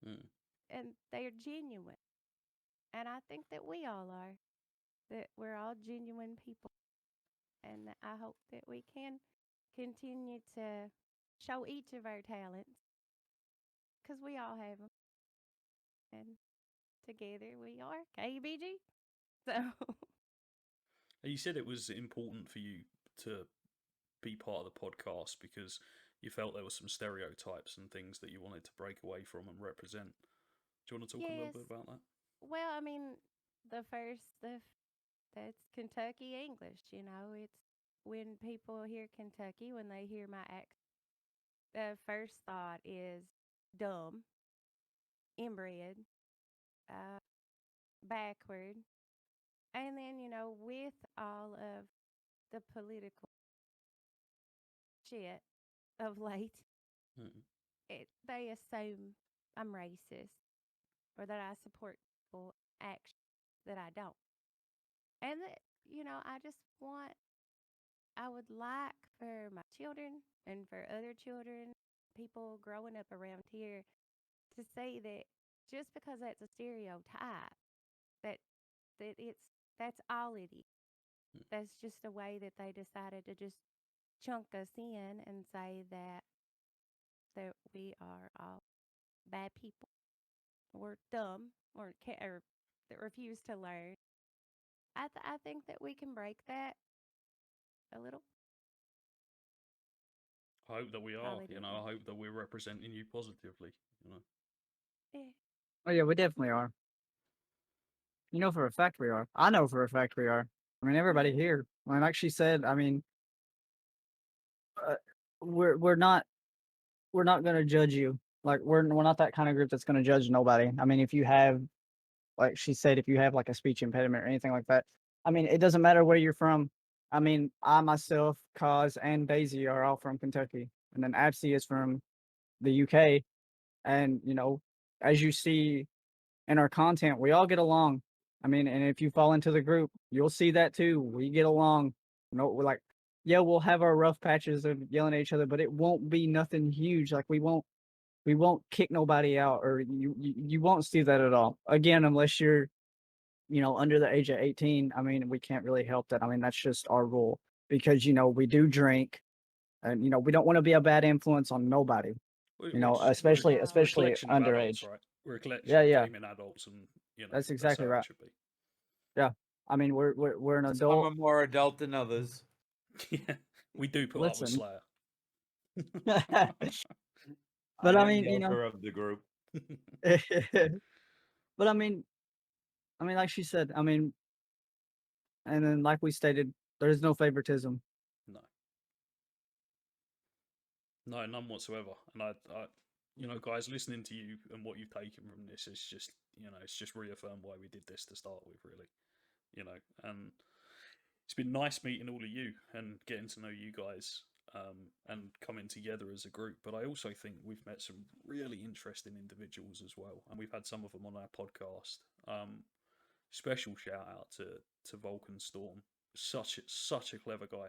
Mm. and they are genuine. And I think that we all are. That we're all genuine people, and I hope that we can continue to show each of our talents because we all have them, and together we are KBG. So You said it was important for you to be part of the podcast because you felt there were some stereotypes and things that you wanted to break away from and represent. Do you want to talk a little yes, bit about that? well, I mean, that's Kentucky English. It's when people hear Kentucky, when they hear my accent, the first thought is dumb, inbred, uh, backward. And then, with all of the political shit of late, Mm. they assume I'm racist or that I support people actions that I don't. And that, I would like for my children and for other children, people growing up around here, to see that just because that's a stereotype, that that's all it is. Mm. That's just a way that they decided to just chunk us in and say that we are all bad people. We're dumb or that refuse to learn. I think that we can break that a little. I hope that we are. Probably do. I hope that we're representing you positively. Yeah. Oh yeah, we definitely are. You know for a fact we are. I know for a fact we are. I mean, everybody here. Like she said, I mean, uh, we're not gonna judge you. Like we're not that kind of group that's gonna judge nobody. I mean, if you have, like she said, if you have like a speech impediment or anything like that, I mean, it doesn't matter where you're from. I mean, I myself, Cause, and Daisy are all from Kentucky, and then Absy is from the UK. And as you see in our content, we all get along. I mean, and if you fall into the group, you'll see that too. We get along. We're like, yeah, we'll have our rough patches of yelling at each other, but it won't be nothing huge. Like we won't kick nobody out, or you won't see that at all. Again, unless you're, under the age of 18. I mean, we can't really help that. I mean, that's just our rule because we do drink, and we don't want to be a bad influence on nobody. Especially we're a especially collection of adults, underage. right? We're a collection Yeah, of yeah, gaming adults, and that's that's exactly how it right. should be. Yeah, I mean, we're an Some are adult. more adult than others. Yeah, we do put up with Listen, Slayer. but I am mean, the elder of the group. but I mean, like she said, I mean, and then like we stated, there is no favoritism. No, none whatsoever. And guys, listening to you and what you've taken from this is just, it's just reaffirmed why we did this to start with, really. And it's been nice meeting all of you and getting to know you guys, and coming together as a group. But I also think we've met some really interesting individuals as well, and we've had some of them on our podcast. Special shout out to Vulcan Storm, such a clever guy,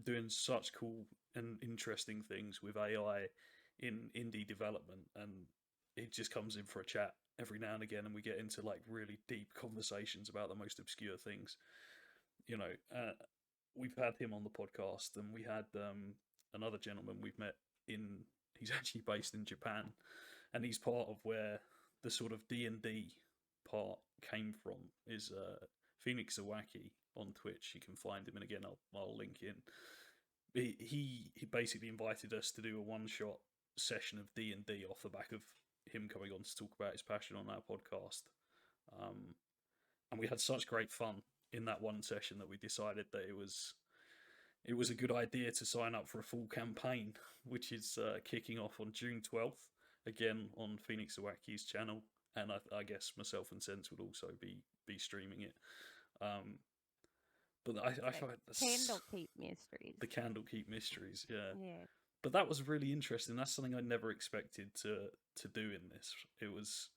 doing such cool and interesting things with AI in indie development, and it just comes in for a chat every now and again, and we get into like really deep conversations about the most obscure things. We've had him on the podcast, and we had another gentleman we've met he's actually based in Japan, and he's part of where the sort of D&D part came from. Is Phoenix Zawaki on Twitch. You can find him, and again I'll link in. He basically invited us to do a one-shot session of D&D off the back of him coming on to talk about his passion on our podcast, and we had such great fun in that one session that we decided that it was a good idea to sign up for a full campaign, which is kicking off on June 12th, again on Phoenix Zawaki's channel, and I guess myself and Sense would also be streaming it. But I find Candlekeep Mysteries. the Candlekeep Mysteries, yeah. Yeah. But that was really interesting. That's something I never expected to do in this. It was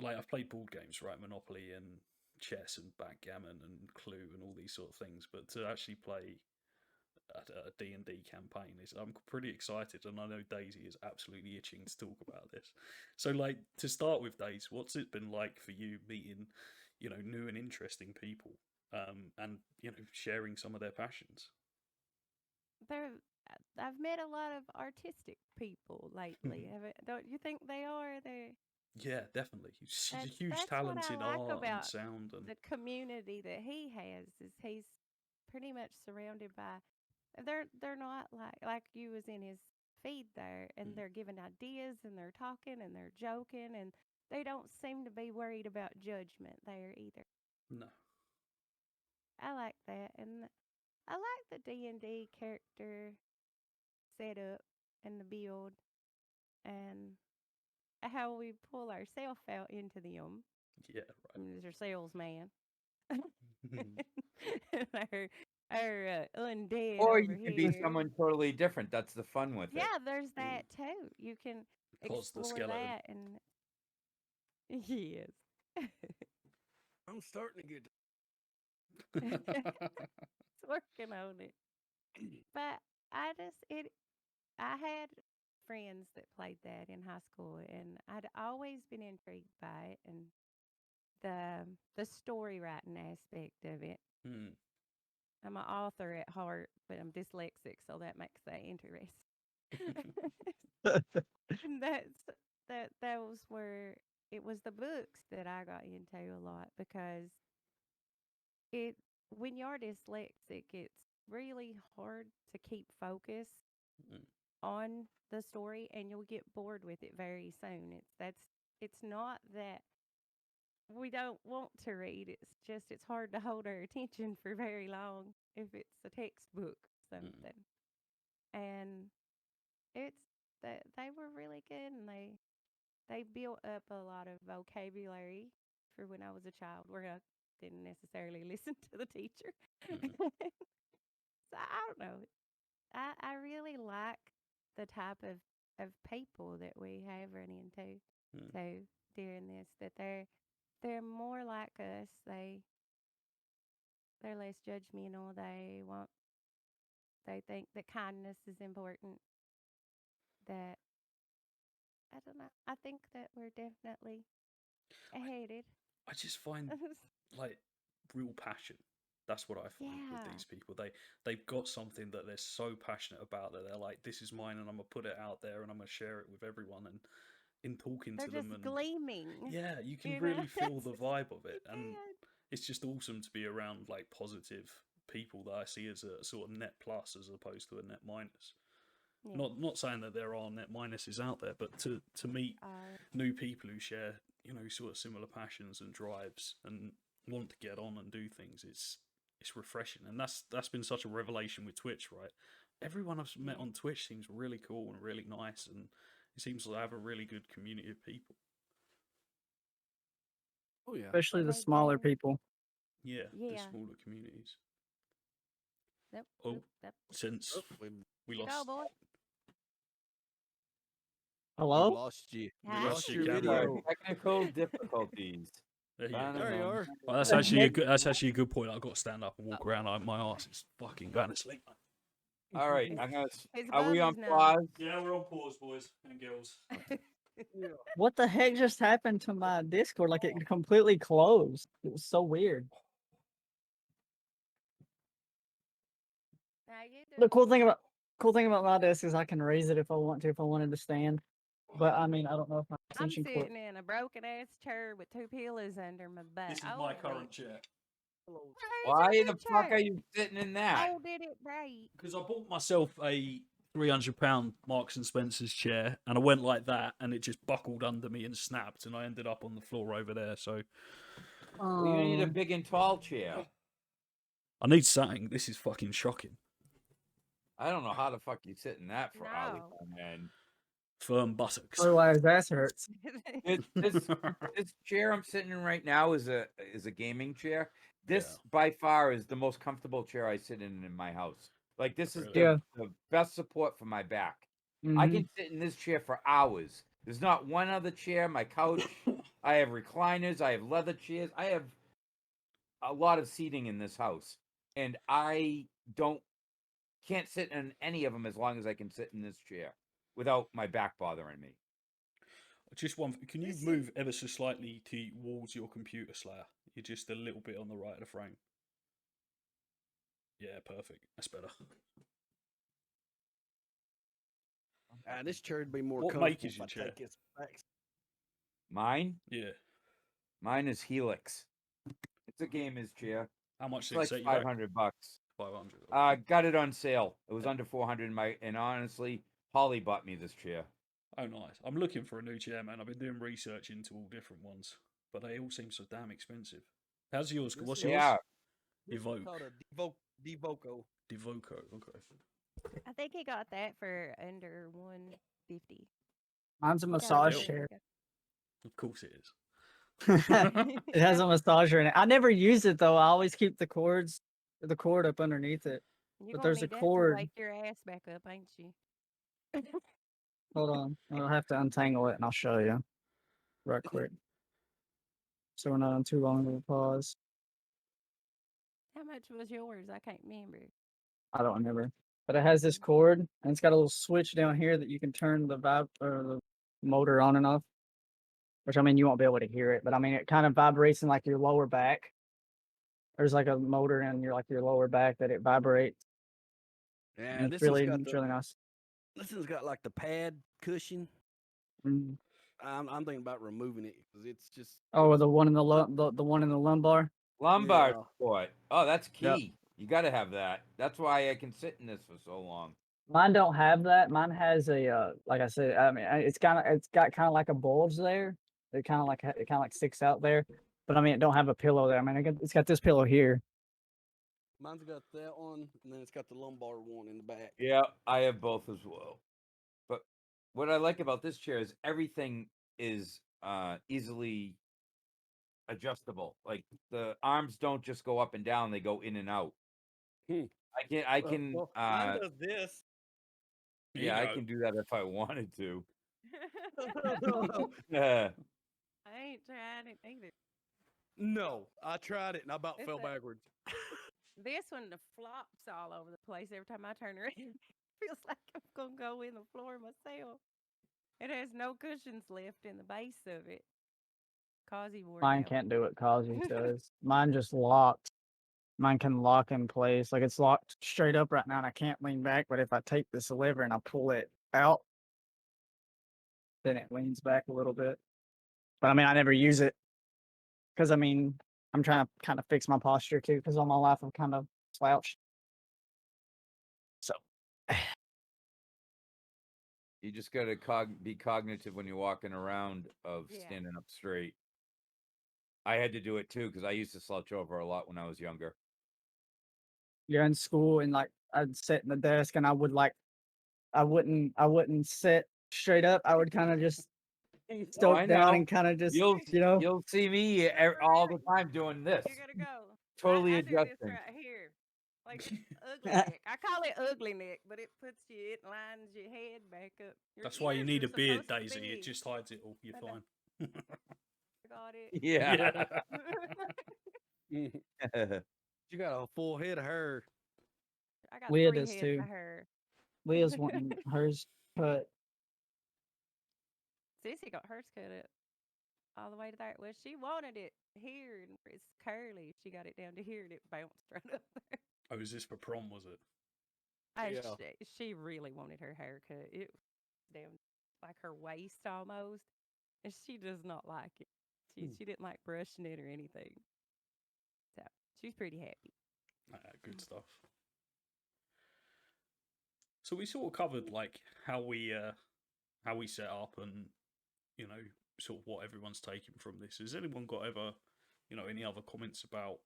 like, I've played board games, right? Monopoly and chess and backgammon and Clue and all these sort of things, but to actually play a D&D campaign I'm pretty excited, and I know Daisy is absolutely itching to talk about this. So, like, to start with, Daisy, what's it been like for you meeting, new and interesting people, and sharing some of their passions? I've met a lot of artistic people lately. Don't you think they are? Yeah, definitely. She's a That's huge what talent I in like art and about sound, and the community that he has. Is he's pretty much surrounded by. They're not like you was in his feed there, and they're giving ideas and they're talking and they're joking, and they don't seem to be worried about judgment there either. no. I like that, and I like the D&D character setup and the build, and how we pull ourselves out into them. Yeah, There's our salesman. right. And our undead Or over you could be here. someone totally different. That's the fun with it. Yeah, there's that too. You can Cos the explore skeleton. that, and yes. I'm starting to get. It's working on it. But I had friends that played that in high school, and I'd always been intrigued by it, and the story writing aspect of it. Hmm. I'm an author at heart, but I'm dyslexic, so that makes that interesting. And those were it was the books that I got into a lot, because it when you're dyslexic, it's really hard to keep focus Mm. on the story, and you'll get bored with it very soon. It's not that we don't want to read. It's just it's hard to hold our attention for very long if it's a textbook or something. And it's that they were really good, and they built up a lot of vocabulary for when I was a child, where I didn't necessarily listen to the teacher. So I don't know. I really like the type of people that we have run into. Mm. So during this, that they're more like us. They're less judgmental. They think that kindness is important. That I don't know. I think that we're definitely headed. I just find like real passion. That's what I find with Yeah. these people. They've got something that they're so passionate about that they're like, this is mine, and I'm gonna put it out there, and I'm gonna share it with everyone. And in talking They're to just them, and gleaming. yeah, you can you know? really feel the That's- vibe of it, you and can. it's just awesome to be around like positive people that I see as a sort of net plus as opposed to a net minus. Yeah. Not saying that there are net minuses out there, but to meet new people who share, sort of similar passions and drives and want to get on and do things, it's refreshing. And that's been such a revelation with Twitch, right? Everyone I've met on Twitch seems really cool and really nice, and it seems to have a really good community of people. Oh yeah. Especially the They smaller do. people. Yeah, the Yeah. smaller communities. Yep. Oh, Yep. since Oh, we Go, lost, boy. we've Hello? lost you. We Hi. lost your your camera. video. Technical difficulties. there you go. There you are. Well, that's The actually heck? that's actually a good point. I've got to stand up and walk around. My ass is fucking going to sleep. All right, I'm gonna. His Are we on bum is numb. pause? Yeah, we're on pause, boys and girls. What the heck just happened to my Discord? Like it completely closed. It was so weird. How you The cool doing? thing about cool thing about my desk is I can raise it if I want to, if I wanted to stand. But I mean, I don't know if my I'm extension cord. sitting in a broken ass chair with 2 pillows under my butt. This is oh, my current chair. Why the fuck are you sitting in that? Oh, did it break? Because I bought myself a £300 Marks and Spencer's chair, and I went like that, and it just buckled under me and snapped, and I ended up on the floor over there. So Well, you need a big and tall chair. I need something. This is fucking shocking. I don't know how the fuck you sit in that for Ollie, No. man. Firm buttocks. Otherwise, his ass hurts. This chair I'm sitting in right now is a gaming chair. This Yeah. by far is the most comfortable chair I sit in my house. Like this is Really? Yeah. the best support for my back. I Mhm. can sit in this chair for hours. There's not one other chair. My couch. I have recliners. I have leather chairs. I have a lot of seating in this house, and I can't sit in any of them as long as I can sit in this chair without my back bothering me. Just one. Can you move ever so slightly towards your computer, Slayer? You're just a little bit on the right of the frame. Yeah, perfect. That's better. This chair would be more What comfortable make is if your I chair? take this back. Mine Yeah. is Helix. It's a gamer's chair. How much It's did it like set you back? $500. 500. Got it on sale. It was under 400 and honestly, Holly bought me this chair. Oh, nice. I'm looking for a new chair, man. I've been doing research into all different ones, but they all seem so damn expensive. How's yours? What's yours? Yeah. This is Evoke. called a Devoco. Devoco. Okay. I think he got that for under 150. Mine's a He got it massage deal. chair. Of course it is. It has a massager in it. I never use it though. I always keep the cord up underneath it. You're But gonna there's a need that to cord. wake your ass back up, ain't you? Hold on. I'll have to untangle it and I'll show you right quick. So we're not on too long of a pause. How much was yours? I can't remember. I don't remember. But it has this cord and it's got a little switch down here that you can turn the the motor on and off. Which I mean you won't be able to hear it, but I mean it kind of vibrates in like your lower back. There's like a motor in your lower back that it vibrates. Yeah, And this it's one's got it's really nice. This one's got like the pad cushion. Mhm. I'm thinking about removing it because it's just Oh, the one in the one in the lumbar. Lumbar Yeah. support. Oh, that's Yep. key. You got to have that. That's why I can sit in this for so long. Mine don't have that. Mine has a like I said. I mean, it's got kind of like a bulge there. It kind of like sticks out there. But I mean, it don't have a pillow there. I mean, it's got this pillow here. Mine's got that one, and then it's got the lumbar one in the back. Yeah, I have both as well. But what I like about this chair is everything is easily adjustable. Like the arms don't just go up and down; they go in and out. Hmm. I can. Mine does this. Yeah, I can do that if I wanted to. Yeah. I ain't trying it either. No, I tried it and I about It's fell a- backwards. This one the flops all over the place every time I turn around. Feels like I'm gonna go in the floor myself. It has no cushions left in the base of it. Causey wore it Mine out. can't do what Causey does. Mine just locked. Mine can lock in place. Like it's locked straight up right now, and I can't lean back. But if I take this lever and I pull it out, then it leans back a little bit. But I mean, I never use it because I mean, I'm trying to kind of fix my posture too. Because all my life I'm kind of slouched. So You just got to be cognitive when you're walking around of Yeah. standing up straight. I had to do it too because I used to slouch over a lot when I was younger. you're in school and like I'd sit in the desk and I wouldn't sit straight up. I would kind of just I stoke down know. and kind of just You'll see me all the time doing this. You're gonna go. Totally I do this adjusting. right here. Like ugly neck. I call it ugly neck, but it lines your head back up. Your That's why you ears need are a beard, supposed to Daisy. It be. just hides it all. You're I know. fine. Got it. Yeah. You got a full head of hair. I got Leah 3 does heads too. of hair. Leah's wanting hers cut. Sissy got hers cut up all the way to there. Well, she wanted it here, and it's curly. She got it down to here, and it bounced right up there. Oh, is this for prom? Was it? Yeah. She really wanted her haircut. It was down like her waist almost, and she does not like it. She didn't like brushing it or anything. So she's pretty happy. Good stuff. So we sort of covered like how we set up and sort of what everyone's taking from this. Has anyone got any other comments about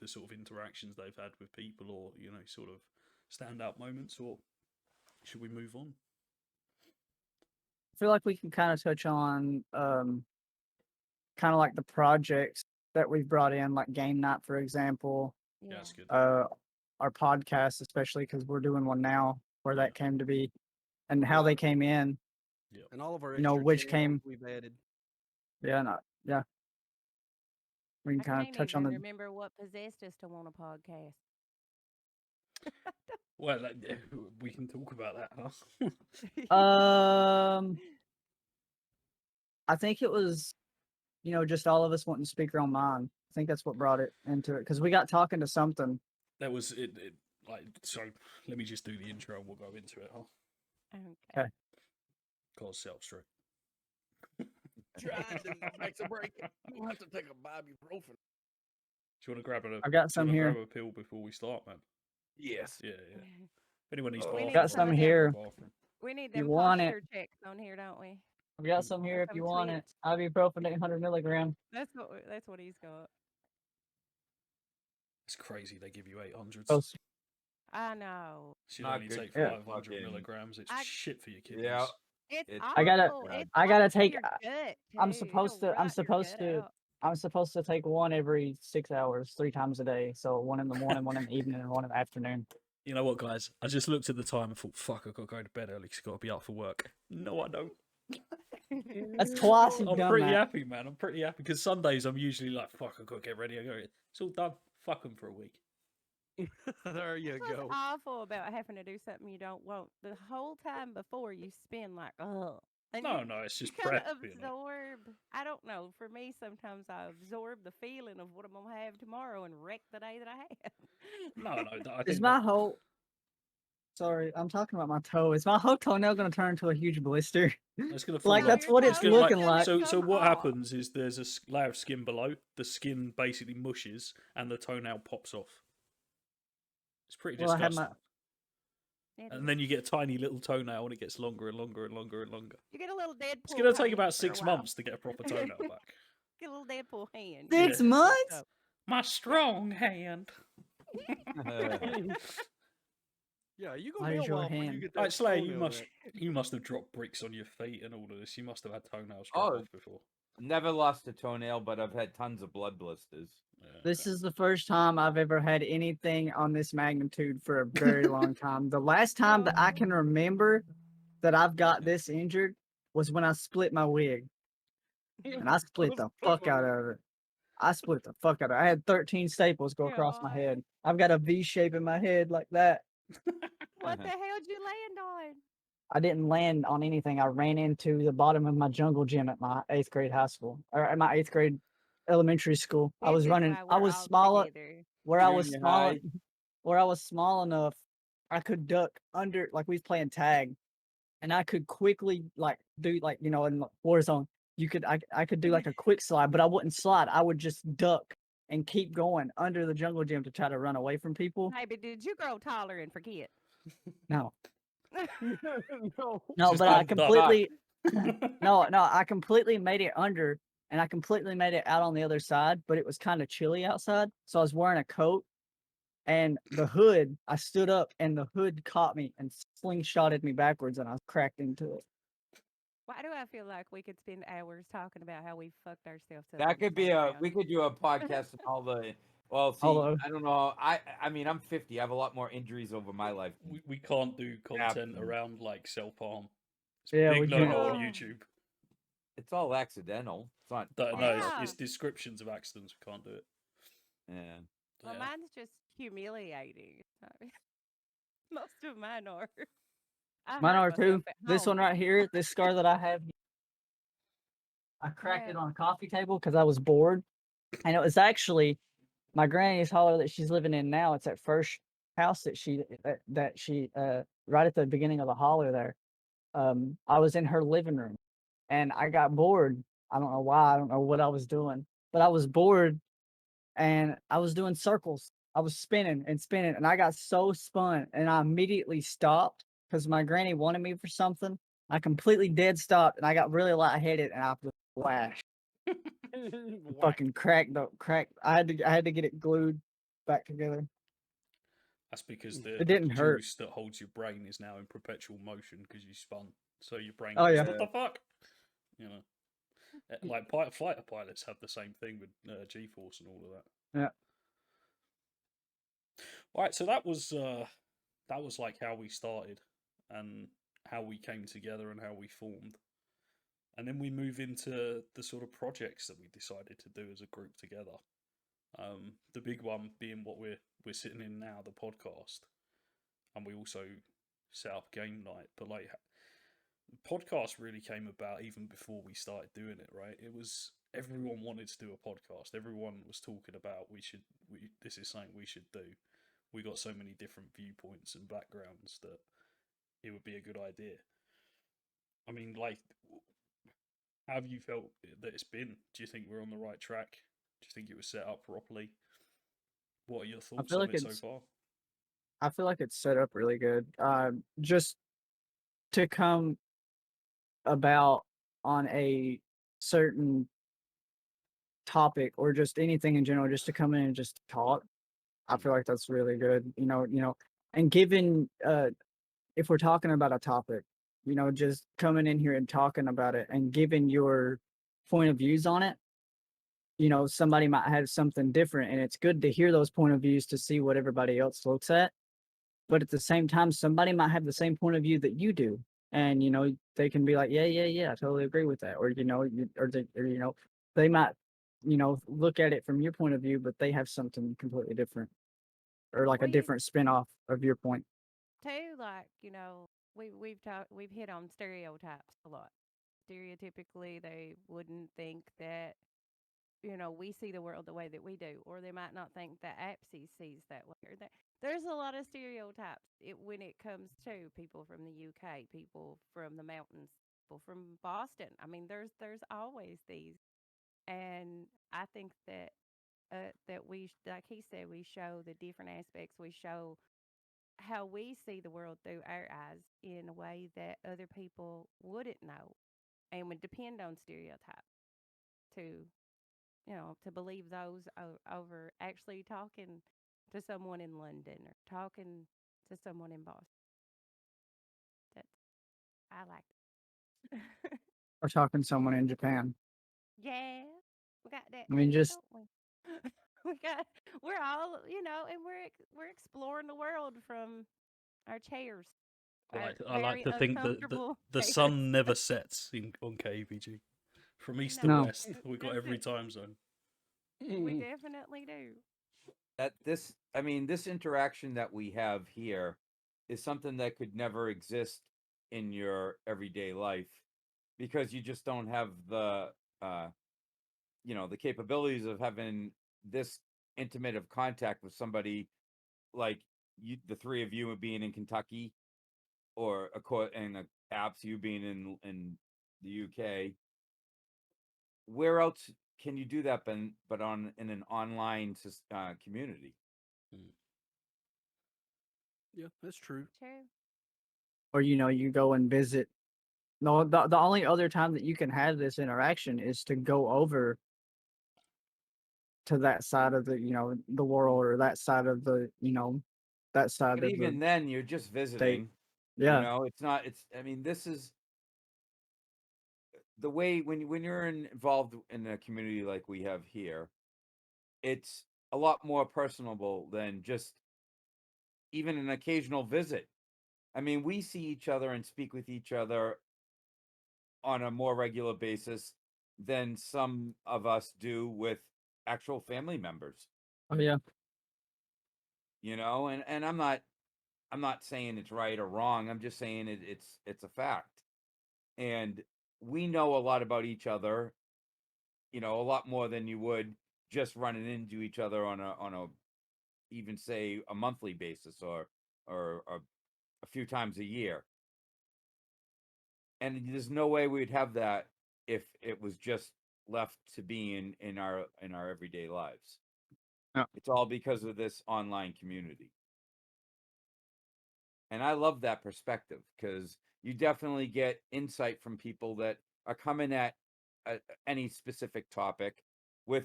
the sort of interactions they've had with people, or sort of standout moments, or should we move on? I feel like we can kind of touch on kind of like the projects that we've brought in, like game night, for example. Yeah, that's good. Our podcast, especially because we're doing one now where Yeah. that came to be, and how they came in. Yeah. And all of our You know, extra which channels came- we've added. Yeah. We can I kind of can't touch even on the. remember what possessed us to want a podcast. Well, we can talk about that, huh? I think it was, just all of us wanting to speak our own mind. I think that's what brought it into it because we got talking to something. That was it. So let me just do the intro and we'll go into it, huh? Okay. Cause self-straight. Tried to make a break. You don't have to take a ibuprofen. Do you want to grab I got some here. grab a pill before we start, man? Yes. Yeah. If anyone needs We bathroom, need Got some some of them. here. bathroom. We need You them want it. posture checks on here, don't we? We got some here if Some you want it. tweets. Ibuprofen 800 milligram. That's what he's got. It's crazy. They give you 800s. Oh, I know. Should Not only good take for 500 fucking- milligrams. It's I- shit for your kidneys. Yeah. It's It's- awful. I gotta- It's I gotta awful for take- your gut, I'm too. supposed It'll to. I'm rot your supposed gut to. out. I'm supposed to take one every 6 hours, 3 times a day. So one in the morning, one in the evening, and one in the afternoon. You know what, guys? I just looked at the time and thought, fuck, I've got to go to bed early because I've got to be up for work. No, I don't. That's twice you've I'm done pretty that. happy, man. I'm pretty happy because Sundays I'm usually like, fuck, I've got to get ready. It's all done. Fuck them for a week. There you That's go. what's awful about having to do something you don't want. The whole time before you spend like, oh. And No, you it's just kind of prep. You know? absorb. I don't know. For me, sometimes I absorb the feeling of what I'm gonna have tomorrow and wreck the day that I have. No, I Is think my whole. Sorry, I'm talking about my toe. Is my whole toenail going to turn into a huge blister? it's gonna Like, fall that's off. what it's gonna, looking like. So what off. happens is there's a layer of skin below. The skin basically mushes and the toenail pops off. It's pretty Well, I had disgusting. my. It And is. then you get a tiny little toenail and it gets longer and longer and longer and longer. You get a little Deadpool. It's going to take hand about for a 6 while. months to get a proper toenail back. Get a little Deadpool hand. 6 Yeah. months? My strong hand. Yeah, you Why gonna be is a your while before hand- you get that. Right, Slayer, toenail back. you must have dropped bricks on your feet and all of this. You must have had toenails Oh. drop off before. Never lost a toenail, but I've had tons of blood blisters. Yeah, This okay. is the first time I've ever had anything on this magnitude for a very long time. The last time that I can remember that I've got this injured was when I split my wig. And I split the fuck out of it. I split the fuck out of it. I had 13 staples go across my God. head. I've got a V shape in my head like that. What the hell did you land on? I didn't land on anything. I ran into the bottom of my jungle gym at my 8th grade high school, or at my 8th grade elementary school. I This was is running. why I we're was all smaller. together. Where I was Junior small, high. where I was small enough, I could duck under. Like we was playing tag, and I could quickly do in Warzone. I could do like a quick slide, but I wouldn't slide. I would just duck and keep going under the jungle gym to try to run away from people. Maybe did you grow taller and forget? No, No. no, Just but I don't duck. completely. No, I completely made it under, and I completely made it out on the other side, but it was kind of chilly outside, so I was wearing a coat, and the hood, I stood up, and the hood caught me and slingshotted me backwards, and I cracked into it. Why do I feel like we could spend hours talking about how we fucked ourselves up? That on the could be we playground? could do a podcast on all the. Well, see, Although- I don't know. I mean, I'm 50. I have a lot more injuries over my life. we can't do content Yeah. around like self-harm. It's Yeah, big we no-no can't. on Oh. YouTube. It's all accidental. It's not. No, Yeah. it's descriptions of accidents. We can't do it. Yeah. Well, Yeah. mine's just humiliating. Most of mine are. I Mine hurt are too. myself at This one home. right here, this scar that I have, I cracked it Yeah. on a coffee table because I was bored, and it was actually my granny's holler that she's living in now. It's at First house that she right at the beginning of the holler there. I was in her living room, and I got bored. I don't know why. I don't know what I was doing, but I was bored, and I was doing circles. I was spinning and spinning, and I got so spun, and I immediately stopped because my granny wanted me for something. I completely dead stopped, and I got really lightheaded, and I just flashed. Whack. Fucking cracked. I had to get it glued back together. That's because It the didn't hurt. juice that holds your brain is now in perpetual motion because you spun. So your brain Oh goes, yeah. what the fuck? You know, like fighter pilots have the same thing with G-force and all of that. Yeah. All right, so that was like how we started and how we came together and how we formed. And then we move into the sort of projects that we decided to do as a group together. The big one being what we're sitting in now, the podcast, and we also set up game night. But like, the podcast really came about even before we started doing it. Right? It was everyone wanted to do a podcast. Everyone was talking about this is something we should do. We got so many different viewpoints and backgrounds that it would be a good idea. I mean, like, how have you felt that it's been? Do you think we're on the right track? Do you think it was set up properly? What are your I thoughts feel on like it so it's far? I feel like it's set up really good. Just to come about on a certain topic or just anything in general, just to come in and just talk. I feel like that's really good. And given if we're talking about a topic, just coming in here and talking about it and giving your point of views on it. Somebody might have something different, and it's good to hear those point of views to see what everybody else looks at. But at the same time, somebody might have the same point of view that you do, and they can be like, yeah, yeah, yeah, I totally agree with that, or they might look at it from your point of view, but they have something completely different, or like a We different spin-off of your point. too, like, we've hit on stereotypes a lot. Stereotypically, they wouldn't think that, we see the world the way that we do, or they might not think that Apsy sees that way. Or that there's a lot of stereotypes when it comes to people from the UK, people from the mountains, people from Boston. I mean, there's always these, and I think that like he said, we show the different aspects. We show how we see the world through our eyes in a way that other people wouldn't know and would depend on stereotypes to to believe those over actually talking to someone in London or talking to someone in Boston. That's I like it. Or talking to someone in Japan. Yeah, we got that I mean, too, just don't we? we got we're all and we're exploring the world from our chairs, our I like very to think that uncomfortable the chairs. sun never sets on KVG. From east to No. west, we got every time zone. We definitely do. This interaction that we have here is something that could never exist in your everyday life because you just don't have the capabilities of having this intimate of contact with somebody like you, the three of you being in Kentucky, or apps you being in the UK. Where else can you do that but in an online community? Yeah, that's true. True. or you go and visit. No, the only other time that you can have this interaction is to go over to that side of the world, or that side of that side But of even the then, you're just state. visiting. Yeah. It's not. This is the way when you're involved in a community like we have here. It's a lot more personable than just even an occasional visit. I mean, we see each other and speak with each other on a more regular basis than some of us do with actual family members. Oh yeah. And I'm not saying it's right or wrong. I'm just saying it's a fact. And we know a lot about each other, a lot more than you would just running into each other on a even say a monthly basis or a few times a year. And there's no way we'd have that if it was just left to be in our everyday lives. Yeah. It's all because of this online community. And I love that perspective because you definitely get insight from people that are coming at any specific topic with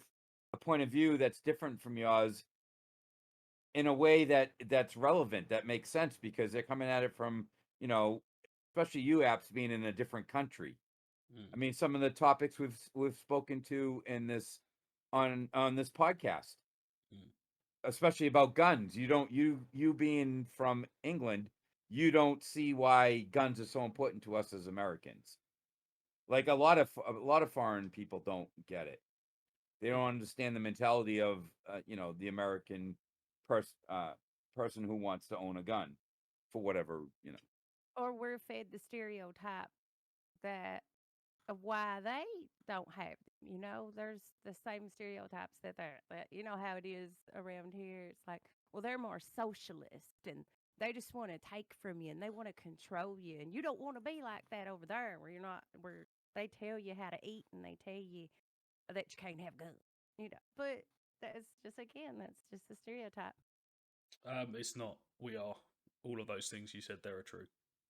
a point of view that's different from yours in a way that's relevant, that makes sense because they're coming at it from, especially you apps being in a different country. I mean, some of the topics we've spoken to in this on this podcast, especially about guns. You being from England, you don't see why guns are so important to us as Americans. Like a lot of foreign people don't get it. They don't understand the mentality of the American person who wants to own a gun for whatever. Or we're fed the stereotype that of why they don't have them. There's the same stereotypes that you know how it is around here. It's like, well, they're more socialist and they just want to take from you and they want to control you, and you don't want to be like that over there where you're not, where they tell you how to eat and they tell you that you can't have guns. But that's just, again, that's just a stereotype. It's not. We are. All of those things you said there are true.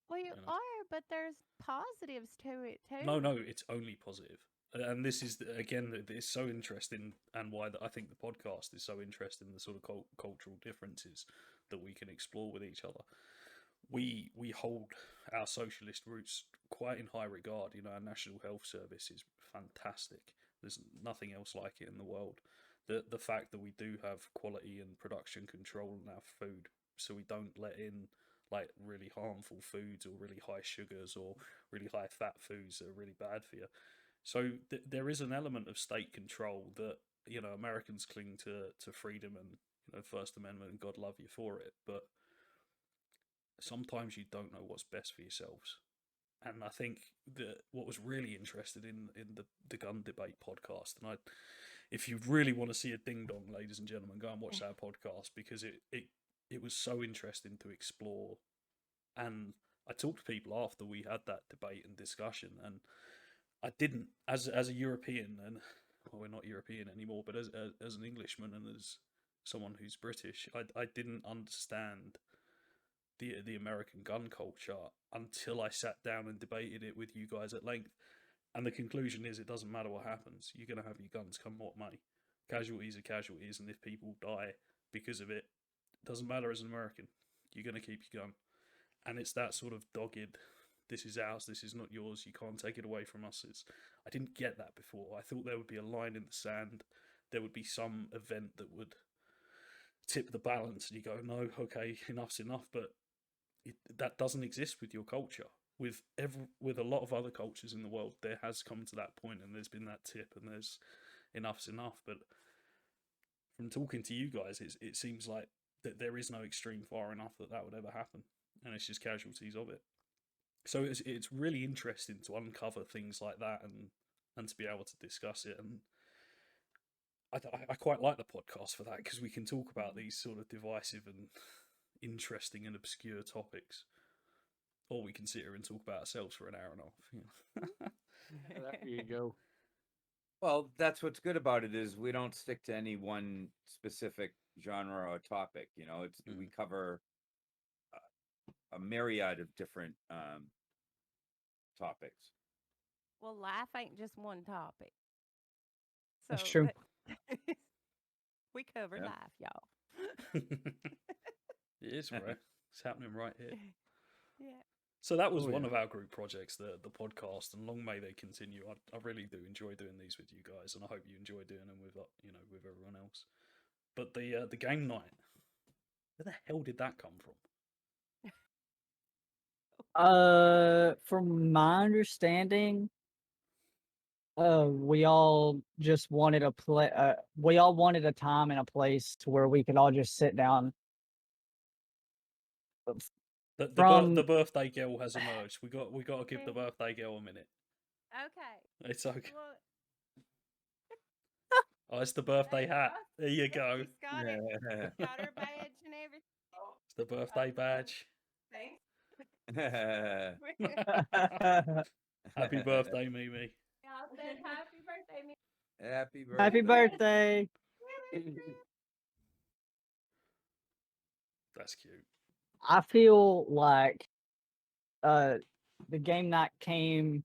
Well, you are, but there's positives to it too. No, it's only positive. And this is, again, it's so interesting, and why I think the podcast is so interesting, the sort of cultural differences that we can explore with each other. We hold our socialist roots quite in high regard. Our National Health Service is fantastic. There's nothing else like it in the world. The fact that we do have quality and production control in our food, so we don't let in like really harmful foods or really high sugars or really high fat foods that are really bad for you. So there is an element of state control that Americans cling to freedom and First Amendment, and God love you for it, but sometimes you don't know what's best for yourselves. And I think that what was really interested in the gun debate podcast, and if you really want to see a ding dong, ladies and gentlemen, go and watch that podcast, because it was so interesting to explore. And I talked to people after we had that debate and discussion, and I didn't, as a European, and well, we're not European anymore, but as an Englishman and as someone who's British, I didn't understand the American gun culture until I sat down and debated it with you guys at length. And the conclusion is, it doesn't matter what happens. You're going to have your guns come what may. Casualties are casualties, and if people die because of it, it doesn't matter as an American. You're going to keep your gun. And it's that sort of dogged, this is ours, this is not yours, you can't take it away from us. I didn't get that before. I thought there would be a line in the sand, there would be some event that would tip the balance, and you go, no, okay, enough's enough. But that doesn't exist with your culture. With a lot of other cultures in the world, there has come to that point, and there's been that tip, and there's enough's enough. But from talking to you guys, it seems like that there is no extreme far enough that would ever happen, and it's just casualties of it. So it's really interesting to uncover things like that and to be able to discuss it. And I quite like the podcast for that, because we can talk about these sort of divisive and interesting and obscure topics, or we can sit here and talk about ourselves for an hour and a half. There you go. Well, that's what's good about it, is we don't stick to any one specific genre or topic. We cover a myriad of different topics. Well, life ain't just one topic. That's true. We cover Yeah. life, y'all. It is, right? It's happening right here. Yeah. So that was Oh, one yeah. of our group projects, the podcast, and long may they continue. I really do enjoy doing these with you guys, and I hope you enjoy doing them with with everyone else. But the game night, where the hell did that come from? From my understanding, we all just wanted we all wanted a time and a place to where we could all just sit down. The birthday girl has emerged. We got to give the birthday girl a minute. Okay. It's okay. Well, Oh, it's the birthday hat. There you go. She's got it. Got her badge and everything. It's the birthday badge. Thanks. Happy birthday, Mimi. Y'all said happy birthday, me. Happy birthday. Happy birthday. That's cute. I feel like the game night came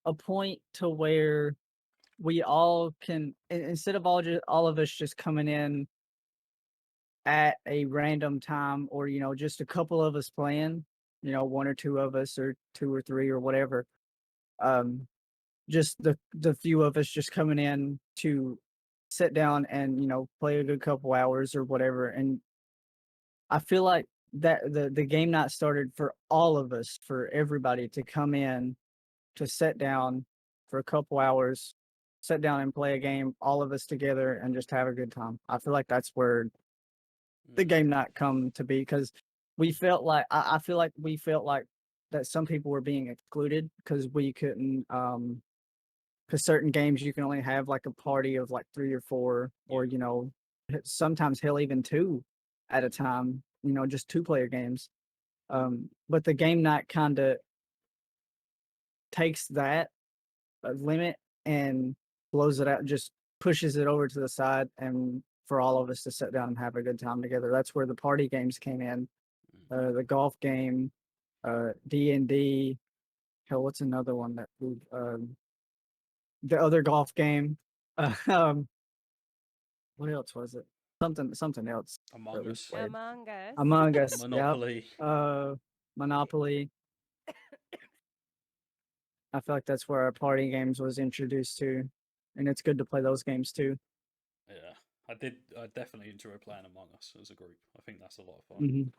a point to where we all can instead of all of us just coming in at a random time, or just a couple of us playing, one or two of us or two or three or whatever, just the few of us just coming in to sit down and play a good couple hours or whatever. And I feel like that the game night started for all of us, for everybody to come in, to sit down for a couple hours, sit down and play a game, all of us together, and just have a good time. I feel like that's where the game night come to be, because we felt like I feel like we felt like that some people were being excluded because we couldn't because certain games you can only have like a party of like 3 or 4, or sometimes hell even 2 at a time, just 2-player games. But the game night kind of takes that limit and blows it out, just pushes it over to the side, and for all of us to sit down and have a good time together. That's where the party games came in, the golf game, D&D. Hell, what's another one that we the other golf game? Um, what else was it? Something else. Among Us. played. Among Us. Among Us. Monopoly. Yep. Monopoly. I feel like that's where our party games was introduced to, and it's good to play those games too. Yeah, I definitely enjoy playing Among Us as a group. I think that's a lot of fun. Mm-hmm.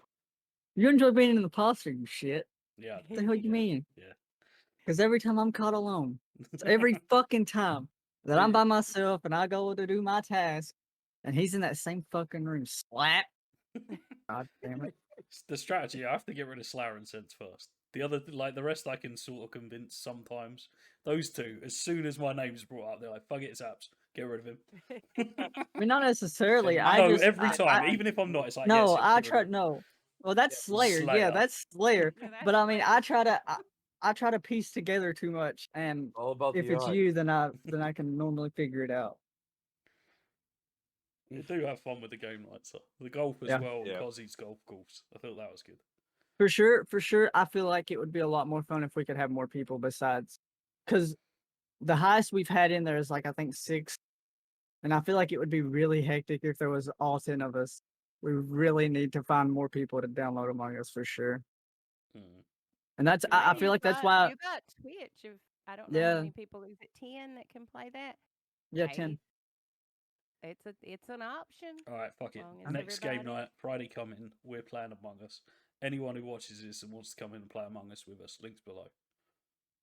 You enjoy being in the imposter, you shit. Yeah. What the hell you mean? Yeah. Because every time I'm caught alone, it's every fucking time that I'm by myself and I go to do my task, and he's in that same fucking room. Slap. God damn it. The strategy, I have to get rid of Slayer and Sense first. The other, like the rest, I can sort of convince sometimes. Those two, as soon as my name's brought up, they're like, "Fuck it, it's Apps. Get rid of him." I mean, not necessarily. No, every time, even if I'm not, it's like, no, yes, I get rid try. of him. No, well, that's Slayer. Yeah, Slayer. that's Slayer. Yeah, But I mean, that's I try to piece together too much, and All about if the it's odds. you, then I can normally figure it out. We do have fun with the game nights. The golf as Yeah. well, Yeah. Cozzy's golf course. I thought that was good. For sure. I feel like it would be a lot more fun if we could have more people besides, because the highest we've had in there is like I think 6, and I feel like it would be really hectic if there was all 10 of us. We really need to find more people to download Among Us for sure. Hmm. And that's I feel like that's why. You got Twitch. If I don't know Yeah. how many people, is it 10 that can play that? Yeah, Hey, 10. It's an option. All right, fuck it. Long as Next game everybody- night, Friday coming. We're playing Among Us. Anyone who watches this and wants to come in and play Among Us with us, links below.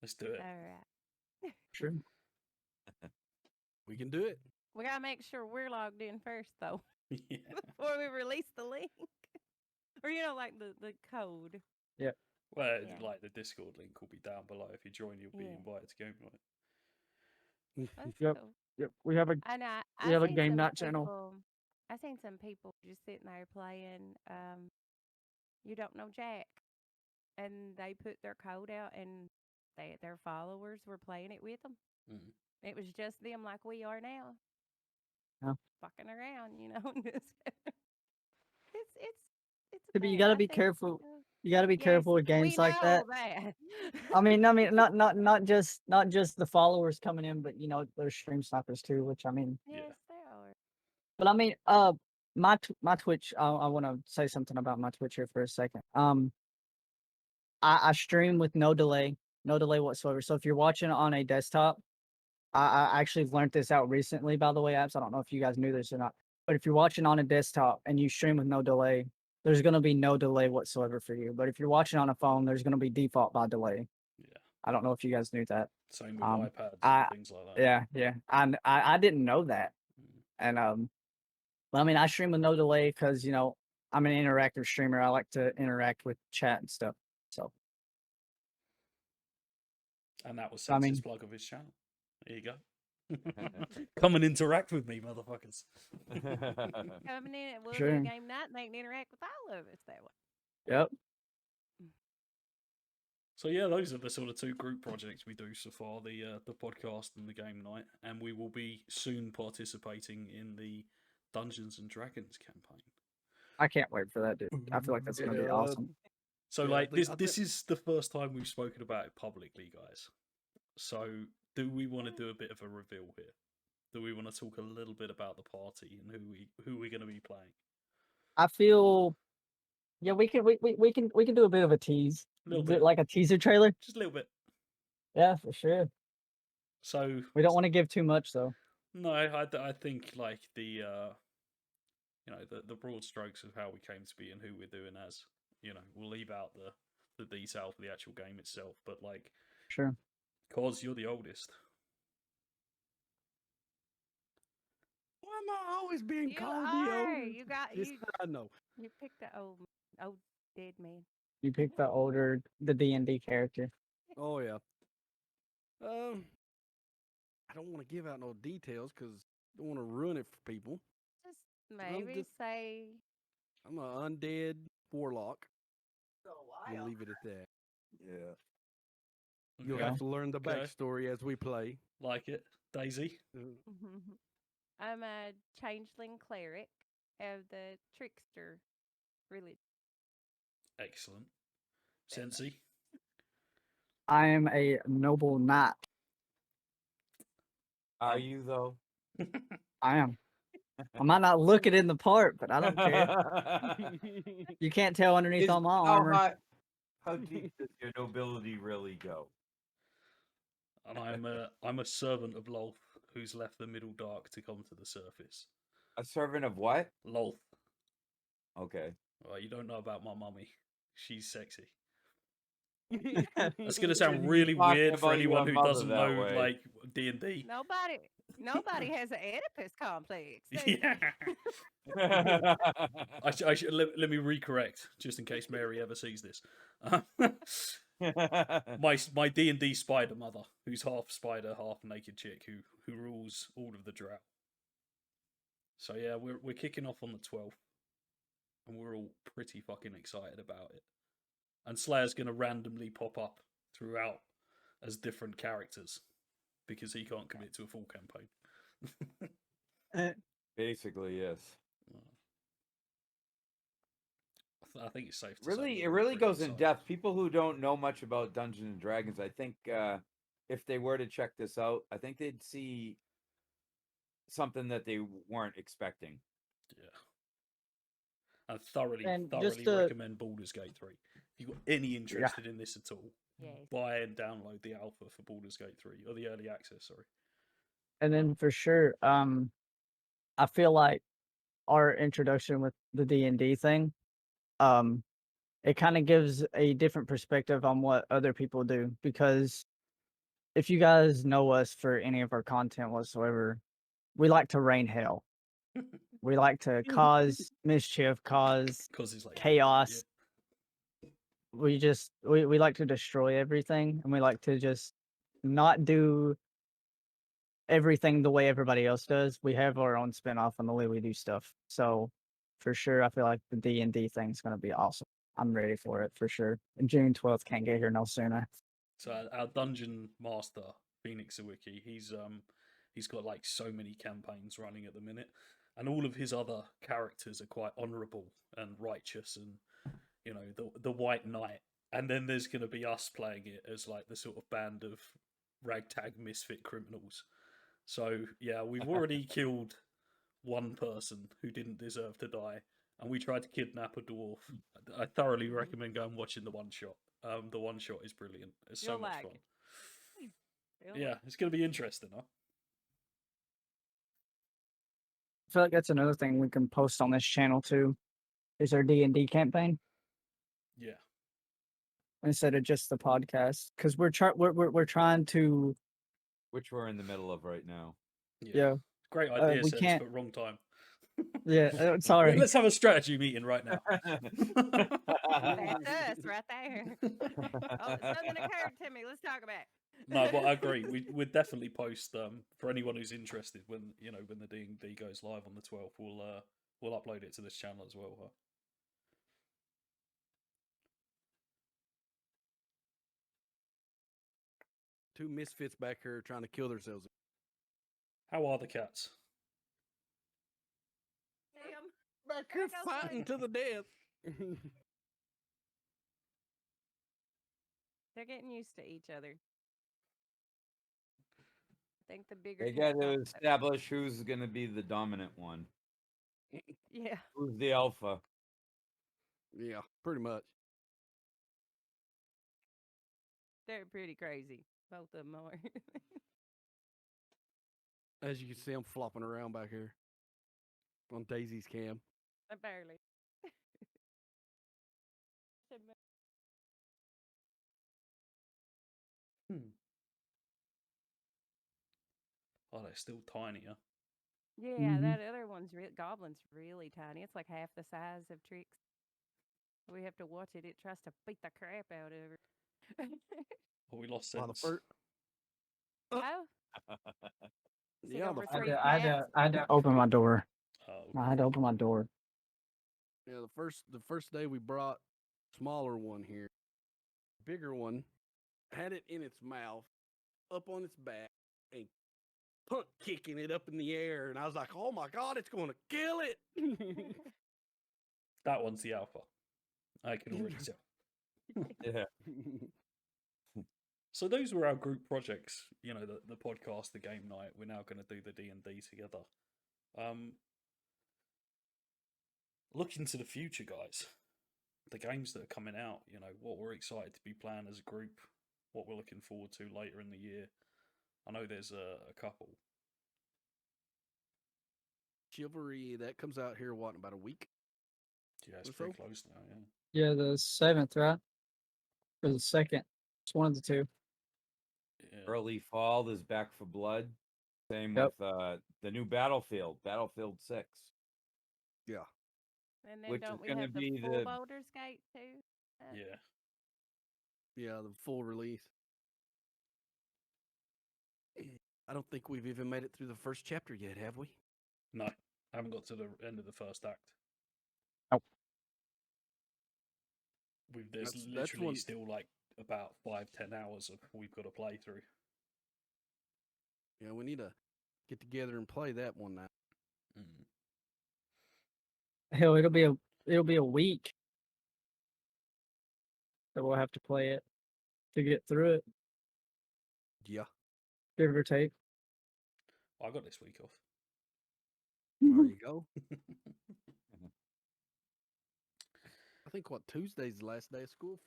Let's do it. All right. Sure. We can do it. We gotta make sure we're logged in first, though, Yeah. before we release the link, or like the code. Well, Yeah. like the Discord link will be down below. If you join, you'll be Yeah. invited to game night. That's Yep. cool. Yep. We have a And We have a seen game some night channel. people- I seen some people just sitting there playing. You don't know Jack, and they put their code out, and their followers were playing it with them. Mhm. It was just them, like we are now. Yeah. Fucking around, it's a But you thing. gotta I be think, careful. You got to be yes, careful with we games like that. know that. I mean, not just the followers coming in, but there's stream snipers too. Which I mean, Yes, they are. but I mean, my Twitch. I want to say something about my Twitch here for a second. I stream with no delay whatsoever. So if you're watching on a desktop, I actually learned this out recently, by the way, apps. I don't know if you guys knew this or not, but if you're watching on a desktop and you stream with no delay, there's going to be no delay whatsoever for you. But if you're watching on a phone, there's going to be default by delay. Yeah. I don't know if you guys knew that. Same with Um, iPads I- and things like that. Yeah. I didn't know that. Mm. And but I mean, I stream with no delay because I'm an interactive streamer. I like to interact with chat and stuff. So And that was I Sense's mean- plug of his channel. There you go. Come and interact with me, motherfuckers. Coming in, and we'll do Sure. a game night, and they can interact with all of us that way. Yep. So yeah, those are the sort of two group projects we do so far: the podcast and the game night, and we will be soon participating in the Dungeons and Dragons campaign. I can't wait for that, dude. I feel like that's gonna be Yeah. awesome. So Yeah, I like think- this I this is the first time we've spoken about it publicly, guys. So do we want to do a bit of a reveal here? Do we want to talk a little bit about the party and who we're going to be playing? I feel, yeah, we can do a bit of a tease, A little Is it bit, like a teaser trailer. just a little bit. Yeah, for sure. So We don't want to give too much though. no, I think like the the broad strokes of how we came to be and who we're doing as, we'll leave out the detail for the actual game itself, but like, Sure. cause you're the oldest. Why am I always being You called the are. oldest? You got Yes, you. I know. You picked the old dead man. You picked the D&D character. Oh yeah. I don't want to give out no details because I don't want to ruin it for people. Just maybe just- say I'm an undead warlock. We'll leave it at that. Yeah. You'll Okay, have to learn the Okay. backstory as we play. like it, Daisy. I'm a changeling cleric of the trickster religion. Excellent. Sensi. I am a noble knight. Are you though? I am. I might not look it in the part, but I don't care. You can't tell underneath Is- all my how armor. How deep does your nobility really go? And I'm a servant of Lolth who's left the middle dark to come to the surface. A servant of what? Lolth. Okay. Well, you don't know about my mummy. She's sexy. That's That's gonna You're sound really talking weird for about your anyone who mother doesn't that know way. like D&D. Nobody has an Oedipus complex. Yeah. Let me recorrect just in case Mary ever sees this. My D&D spider mother, who's half spider, half naked chick, who rules all of the drow. So yeah, we're kicking off on the 12th, and we're all pretty fucking excited about it. And Slayer's gonna randomly pop up throughout as different characters because he can't commit to a full campaign. Basically, yes. I think it's safe to say Really, it we're really pretty goes in excited. depth. People who don't know much about Dungeons and Dragons, I think if they were to check this out, I think they'd see something that they weren't expecting. Yeah. I thoroughly And just to- recommend Baldur's Gate 3. If you've got any interested in this at all, Yes. buy and download the alpha for Baldur's Gate 3, or the early access, sorry. And then for sure, I feel like our introduction with the D&D thing, it kind of gives a different perspective on what other people do. Because if you guys know us for any of our content whatsoever, we like to rain hell. We like to cause mischief, cause Because it's like chaos. We like to destroy everything, and we like to just not do everything the way everybody else does. We have our own spin-off on the way we do stuff. So for sure, I feel like the D&D thing's gonna be awesome. I'm ready for it for sure. And June 12th can't get here no sooner. So our dungeon master, Phoenix Sawicki, he's got like so many campaigns running at the minute, and all of his other characters are quite honourable and righteous, and the White Knight. And then there's going to be us playing it as like the sort of band of ragtag misfit criminals. So yeah, we've already killed one person who didn't deserve to die, and we tried to kidnap a dwarf. I thoroughly recommend going and watching the one shot. The one shot is brilliant. It's so You'll much like fun. it. You'll Yeah, like it's going to be interesting, huh? I feel like that's another thing we can post on this channel too. Is our D&D campaign Yeah. instead of just the podcast, because we're trying to Which we're in the middle of right now. yeah Great idea, we Sens, can't- but wrong time. sorry. Let's have a strategy meeting right now. That's us right there. Oh, something occurred to me. Let's talk about it. No, but I agree. We'd definitely post for anyone who's interested when when the D&D goes live on the 12th. We'll upload it to this channel as well. Huh? Two misfits back here trying to kill themselves. How are the cats? Damn. Back There here goes fighting one. to the death. They're getting used to each other. I think the bigger They cat got to got- establish who's going to be the dominant one. Yeah. Who's the alpha? Yeah, pretty much. They're pretty crazy. Both of them are. As you can see, I'm flopping around back here on Daisy's cam. Barely. Oh, they're still tinier. Yeah, that other one's Goblin's really tiny. It's like half the size of Trix. We have to watch it. It tries to beat the crap out of her. Oh, we lost Well, the sense. first, Oh, is he yeah, gonna the I retreat had, I had, cats? to, I had to open my door. Oh, I had to open my door. yeah, the first day we brought smaller one here, bigger one had it in its mouth, up on its back, and punt kicking it up in the air, and I was like, "Oh my god, it's going to kill it!" that one's the alpha. I can already tell. Yeah. So those were our group projects. The podcast, the game night. We're now going to do the D&D together. Looking to the future, guys. The games that are coming out. What we're excited to be playing as a group. What we're looking forward to later in the year. I know there's a couple. Chivalry that comes out here, what, in about a week? Yeah, it's Or pretty so? close now. Yeah. Yeah, the 7th, right? Or the 2nd. It's one of the two. Yeah. Early fall, there's Back for Blood. Same Yep. with the new Battlefield 6. Yeah. And then Which is don't we gonna have the be full the- Baldur's Gate too? Yeah. Yeah, the full release. I don't think we've even made it through the first chapter yet, have we? No, I haven't got to the end of the first act. Nope. There's That's literally one- still like about 5-10 hours of we've got to play through. Yeah, we need to get together and play that one now. Mm. Hell, it'll be a week that we'll have to play it to get through it, Yeah. give or take. I got this week off. There you go. I think what Tuesday's the last day of school.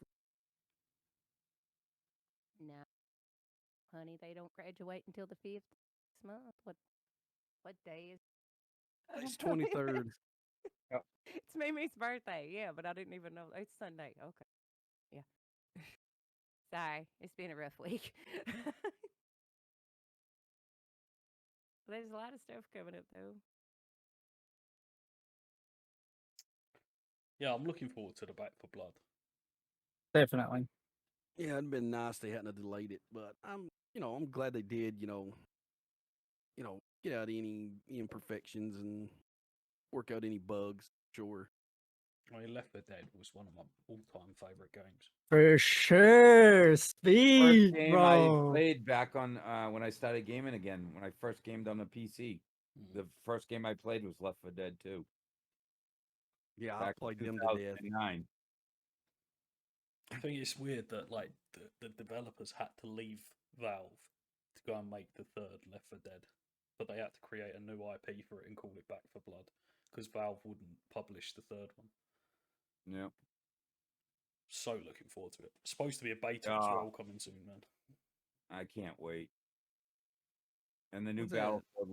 No, honey, they don't graduate until the 5th this month. What day is? It's 23rd. It's Mimi's birthday. Yeah, but I didn't even know it's Sunday. Okay. Yeah. Sorry, it's been a rough week. There's a lot of stuff coming up though. Yeah, I'm looking forward to the Back for Blood. Definitely. Yeah, it'd been nice they hadn't have delayed it, but I'm glad they did. Get out any imperfections and work out any bugs. Sure. I mean, Left 4 Dead was one of my all-time favorite games. For sure. First Speed, game I bro. played back on when I started gaming again. When I first gamed on the PC, Mm. the first game I played was Left 4 Dead 2. Yeah, I Back in played them to death. 2009. I think it's weird that like the developers had to leave Valve to go and make the third Left 4 Dead, but they had to create a new IP for it and call it Back for Blood because Valve wouldn't publish the third one. Yeah. So looking forward to it. Supposed to be a beta as Ah. well coming soon, man. I can't wait. And the new What's that? Battlefield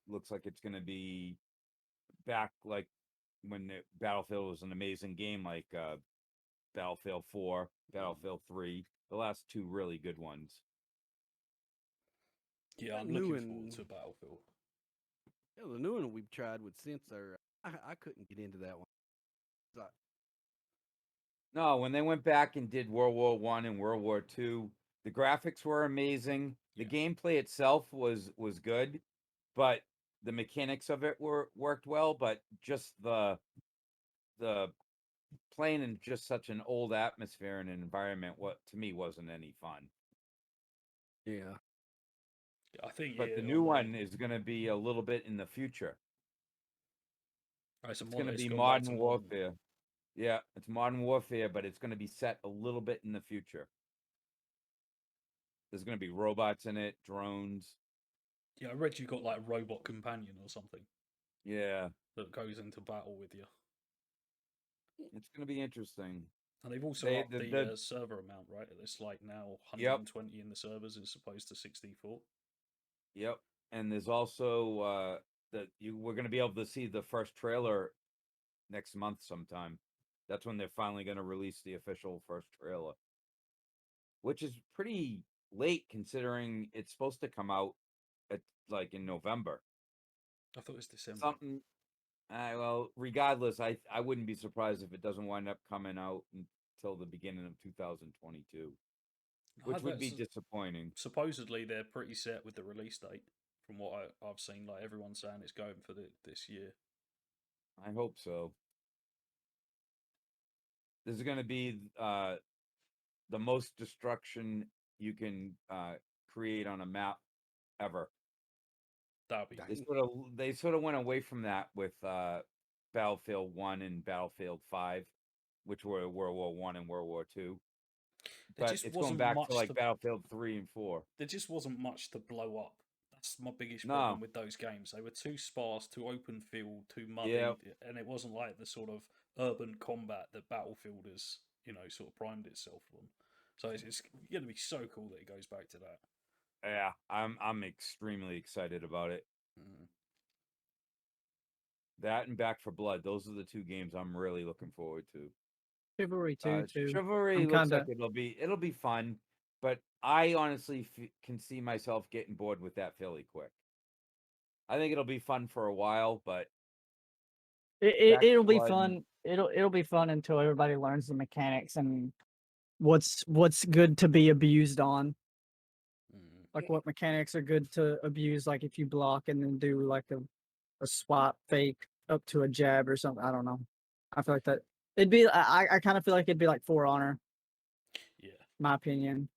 looks like it's gonna be back like when the Battlefield was an amazing game, like Battlefield 4, Battlefield 3, the last two really good ones. Yeah, That I'm new looking forward and- to Battlefield. Yeah, the new one we've tried with Sensor, I couldn't get into that one. It's like, No, when they went back and did World War I and World War II, The graphics were amazing. The Yeah. gameplay itself was good, but the mechanics of it worked well. But just the playing in just such an old atmosphere and environment, what to me wasn't any fun. Yeah. I think But the yeah, new one is going to be a little bit in the future. it's It's going to be gone back to Modern modern. Warfare. Yeah, it's Modern Warfare, but it's going to be set a little bit in the future. There's going to be robots in it, drones. Yeah, I read you got like a robot companion or something Yeah, that goes into battle with you. it's going to be interesting. And they've also They- upped the- the, the- server amount, right? It's like now Yep. 120 in the servers as opposed to 64. Yep. And there's also we're going to be able to see the first trailer next month sometime. That's when they're finally going to release the official first trailer, which is pretty late considering it's supposed to come out at like in November. I thought it was December. Something. Well, regardless, I wouldn't be surprised if it doesn't wind up coming out until the beginning of 2022, which would be disappointing. Supposedly, they're pretty set with the release date. From what I've seen, like everyone's saying it's going for this year. I hope so. This is going to be the most destruction you can create on a map ever. That'll be They sort of went away from that with Battlefield 1 and Battlefield 5, which were World War 1 and World War 2. But just it's going wasn't back much to like Battlefield 3 and 4. there just wasn't much to blow up. That's my biggest No. problem with those games. They were too sparse, too open field, too muddy, Yep. and it wasn't like the sort of urban combat that Battlefield has, sort of primed itself on. So it's going to be so cool that it goes back to that. Yeah, I'm extremely excited about it. Mm. That and Back for Blood, those are the two games I'm really looking forward to. Chivalry 2 too. Chivalry I'm looks kinda- like it'll be fun, but I honestly can see myself getting bored with that fairly quick. I think it'll be fun for a while, but Back It'll be Blood- fun. It'll be fun until everybody learns the mechanics and what's good to be abused on. Mm. Like what mechanics are good to abuse, like if you block and then do like a swap fake up to a jab or something. I don't know. I feel like that it'd be I kind of feel like it'd be like For Honor, Yeah. my opinion.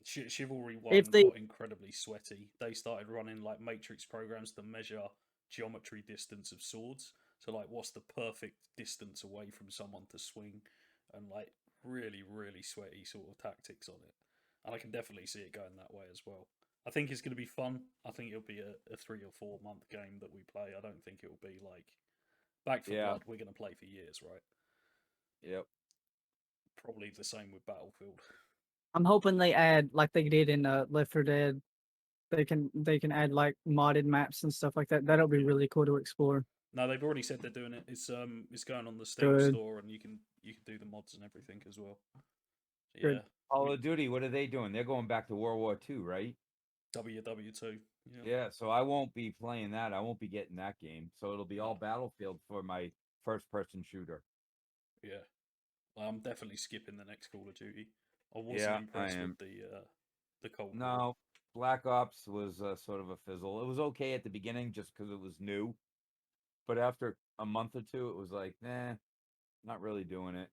Chivalry 1 If they- got incredibly sweaty. They started running like matrix programs to measure geometry distance of swords. So like what's the perfect distance away from someone to swing, and like really, really sweaty sort of tactics on it. And I can definitely see it going that way as well. I think it's going to be fun. I think it'll be a 3 or 4 month game that we play. I don't think it'll be like Back for Yeah. Blood. We're going to play for years, right? Yep. Probably the same with Battlefield. I'm hoping they add like they did in Left 4 Dead. They can add like modded maps and stuff like that. That'll be really cool to explore. No, they've already said they're doing it. It's going on the Steam Good. store, and you can do the mods and everything as well. So, Good. yeah, Call of Duty, what are they doing? They're going back to World War II, right? WW2. Yeah. Yeah, so I won't be playing that. I won't be getting that game. So it'll be all Battlefield for my first person shooter. Yeah. Well, I'm definitely skipping the next Call of Duty. I wasn't Yeah, I impressed am. with the Cold War. No, Black Ops was sort of a fizzle. It was okay at the beginning just because it was new. But after a month or two, it was like, nah, not really doing it.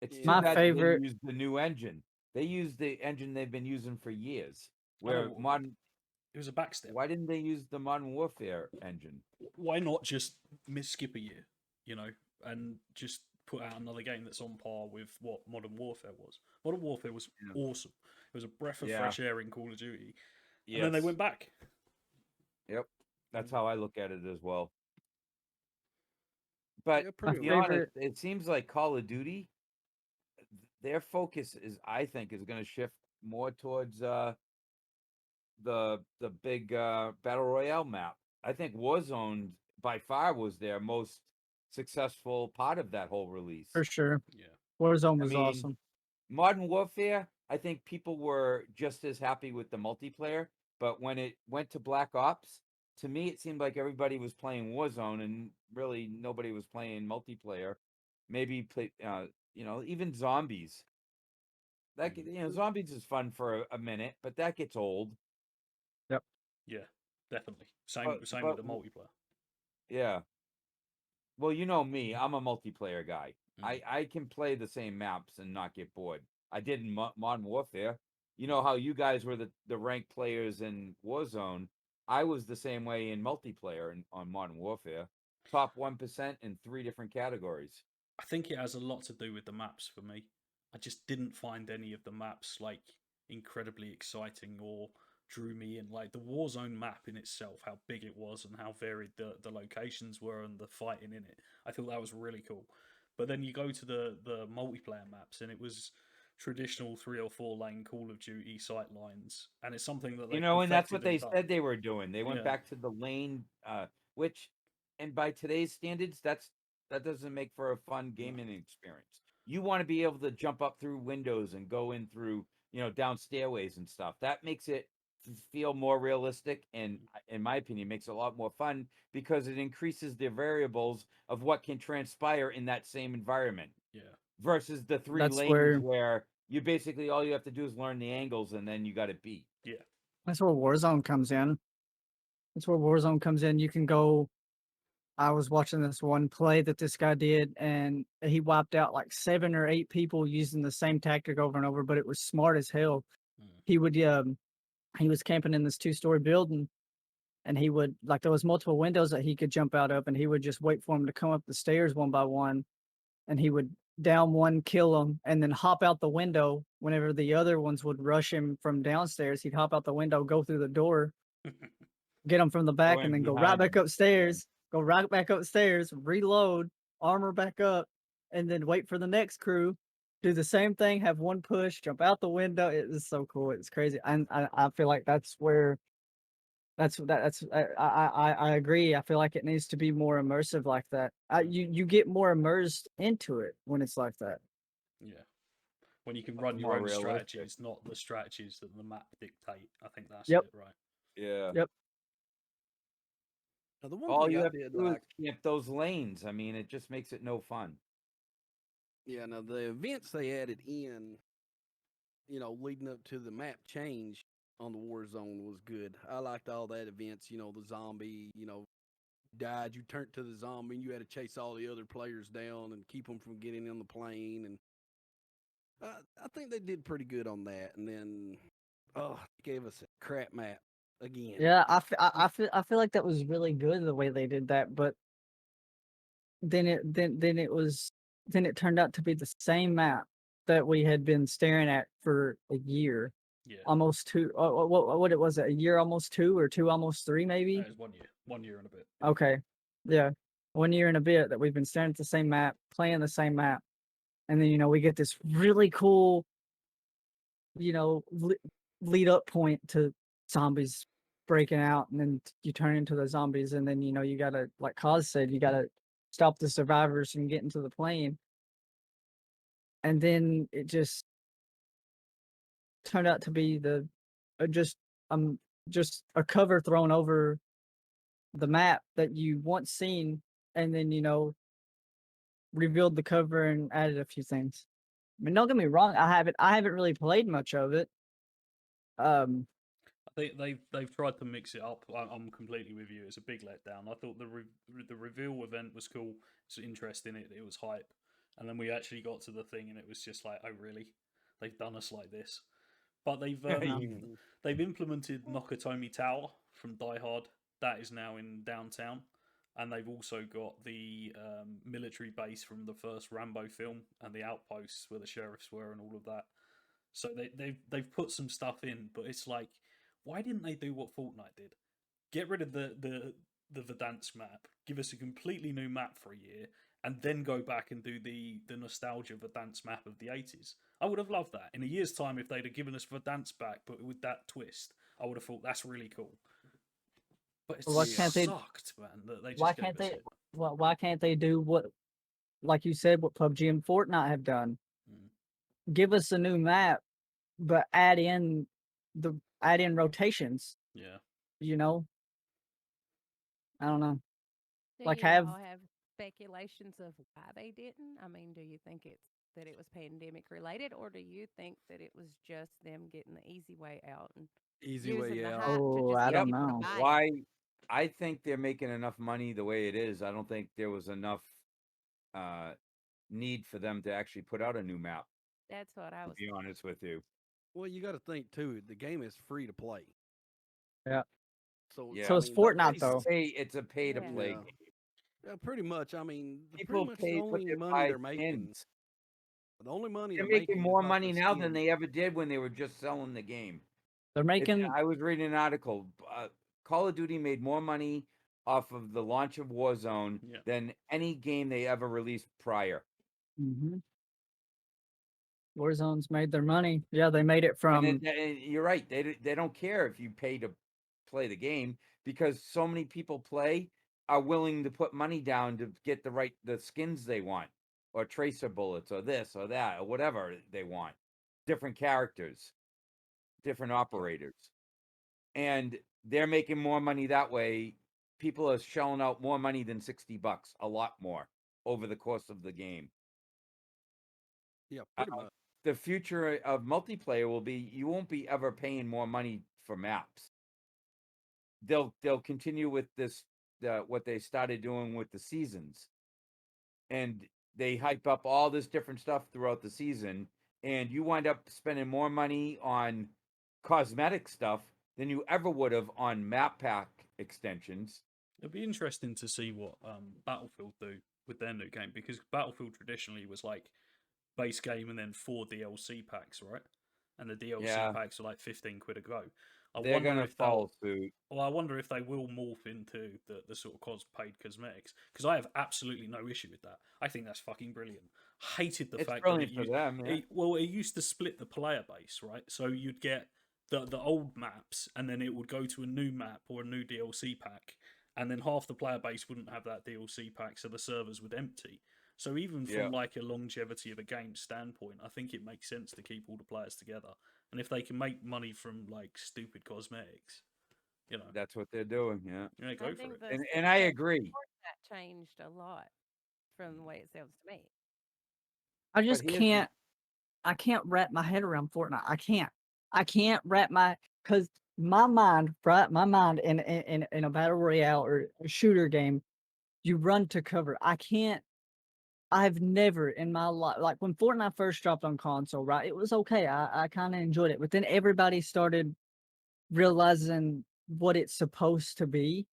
It's too My bad favorite- they used the new engine. They used the engine they've been using for years. Where know, modern, It was a backstep. why didn't they use the Modern Warfare engine? Why not just skip a year, and just put out another game that's on par with what Modern Warfare was? Modern Warfare was Yeah. awesome. It was a breath of Yeah. fresh air in Call of Duty. Yes. And then they went back. Yep, that's how I look at it as well. But Yeah, to pretty be much. honest, it seems like Call of Duty, their focus is, I think, is going to shift more towards the big battle royale map. I think Warzone by far was their most successful part of that whole release. For sure. Yeah. Warzone I was mean, awesome. Modern Warfare, I think people were just as happy with the multiplayer, but when it went to Black Ops, to me it seemed like everybody was playing Warzone and really nobody was playing multiplayer. Maybe play even zombies. That zombies is fun for a minute, but that gets old. Yeah, definitely. Same But same but with the multiplayer. yeah. Well, you know me, I'm a multiplayer guy. Mm. I can play the same maps and not get bored. I did in Modern Warfare. You know how you guys were the ranked players in Warzone. I was the same way in multiplayer on Modern Warfare. Top 1% in 3 different categories. I think it has a lot to do with the maps for me. I just didn't find any of the maps like incredibly exciting or drew me in. Like the Warzone map in itself, how big it was and how varied the locations were and the fighting in it. I thought that was really cool. But then you go to the multiplayer maps and it was traditional 3 or 4 lane Call of Duty sight lines, and it's something that You they've know, and that's what perfected they and done. said they were doing. They went Yeah, back to the lane, which, and by today's standards, that doesn't make for a fun no, gaming experience. You want to be able to jump up through windows and go in through, down stairways and stuff. That makes it feel more realistic, and in my opinion, makes it a lot more fun because it increases the variables of what can transpire in that same environment yeah, versus the 3 That's lanes where where you basically all you have to do is learn the angles and then you got it beat. yeah. that's where Warzone comes in. That's where Warzone comes in. You can go. I was watching this one play that this guy did, and he wiped out like 7 or 8 people using the same tactic over and over. But it was smart as hell. Mm. He was camping in this 2-story building, and he would like there was multiple windows that he could jump out of, and he would just wait for them to come up the stairs one by one, and he would down one, kill them, and then hop out the window. Whenever the other ones would rush him from downstairs, he'd hop out the window, go through the door, get them from the back, and Going then go right behind back them. upstairs. Go right back upstairs, reload, armor back up, and then wait for the next crew. Do the same thing. Have one push, jump out the window. It is so cool. It's crazy, and I feel like that's where that's I agree. I feel like it needs to be more immersive like that. You get more immersed into it when it's like that. Yeah. When you can Much run your more own realistic. strategies, not the strategies that the map dictate. I think that's Yep. it, right? Yeah. Yep. Now, the one All thing you I have to did do is like, camp those lanes. I mean, it just makes it no fun. yeah, now the events they added in, leading up to the map change on the Warzone was good. I liked all that events, the zombie, died, you turned to the zombie, and you had to chase all the other players down and keep them from getting on the plane. And I think they did pretty good on that. And then, they gave us a crap map again. Yeah, I feel like that was really good the way they did that, but then it turned out to be the same map that we had been staring at for a year, Yeah. almost two. What it was, a year, almost two, or two, almost three, maybe. It was 1 year. 1 year and a bit. Okay, yeah, 1 year and a bit that we've been staring at the same map, playing the same map, and then we get this really cool, lead up point to zombies breaking out, and then you turn into the zombies, and then you gotta, like Cause said, you gotta stop the survivors from getting to the plane, and then it just turned out to be uh, just just a cover thrown over the map that you once seen, and then revealed the cover and added a few things. I mean, don't get me wrong, I haven't really played much of it. Um, I think they've tried to mix it up. I'm completely with you. It's a big letdown. I thought the reveal event was cool. It's interesting. It was hype, and then we actually got to the thing, and it was just like, oh really? They've done us like this. But they've implemented Nakatomi Tower from Die Hard. That is now in downtown, and they've also got the military base from the first Rambo film and the outposts where the sheriffs were and all of that. So they've put some stuff in, but it's like, why didn't they do what Fortnite did? Get rid of the Verdansk map, give us a completely new map for a year, and then go back and do the nostalgia Verdansk map of the 80s. I would have loved that. In a year's time, if they'd have given us Verdansk back, but with that twist, I would have thought that's really cool. But it why can't they? sucked, man, that they Why just gave can't us they? it. Why can't they do what, like you said, what PUBG and Fortnite have done? Mm. Give us a new map, but add in rotations. Yeah. I don't know. Do Like you have all have speculations of why they didn't? I mean, do you think it's that it was pandemic related, or do you think that it was just them getting the easy way out and Easy using way the out. hype to Oh, just I get don't people to know. buy it? Why? I think they're making enough money the way it is. I don't think there was enough need for them to actually put out a new map. That's what I To was be thinking. honest with you, Well, you got to think too. The game is free to play. Yeah. So Yeah. So I it's mean, the Fortnite price- though. it's a pay to Yeah. play Yeah. game. Yeah, pretty much. I mean, pretty People much pay the what only they money buy they're making. skins. The only money They're they're making making more is off money the now than skins. they ever did when they were just selling the game. They're making I was reading an article. Call of Duty made more money off of the launch of Warzone Yeah. than any game they ever released prior. Mhm. Warzone's made their money. Yeah, they made it And from and you're right. They don't care if you pay to play the game because so many people are willing to put money down to get the skins they want, or tracer bullets, or this or that, or whatever they want. Different characters, different operators, and they're making more money that way. People are shelling out more money than $60, a lot more over the course of the game. Yeah, pretty much. The future of multiplayer will be you won't be ever paying more money for maps. They'll continue with this what they started doing with the seasons, and they hype up all this different stuff throughout the season, and you wind up spending more money on cosmetic stuff than you ever would have on map pack extensions. It'll be interesting to see what Battlefield do with their new game, because Battlefield traditionally was like base game and then 4 DLC packs, right? And the DLC Yeah. packs are like 15 quid a go. They're gonna follow suit. Well, I wonder if they will morph into the sort of paid cosmetics, because I have absolutely no issue with that. I think that's fucking brilliant. Hated the It's fact that brilliant for them. Yeah. it used to split the player base, right? So you'd get the old maps, and then it would go to a new map or a new DLC pack, and then half the player base wouldn't have that DLC pack, so the servers would empty. So even from Yeah. like a longevity of a game standpoint, I think it makes sense to keep all the players together. And if they can make money from like stupid cosmetics, you know, That's what they're doing. Yeah. yeah, go I for think it. the And I success agree. that changed a lot from the way it sounds to me. I just here's the- can't I can't wrap my head around Fortnite. I can't wrap because my mind, right? My mind in a battle royale or a shooter game, you run to cover. I've never in my life, like when Fortnite first dropped on console, right? It was okay. I kind of enjoyed it, but then everybody started realizing what it's supposed to be,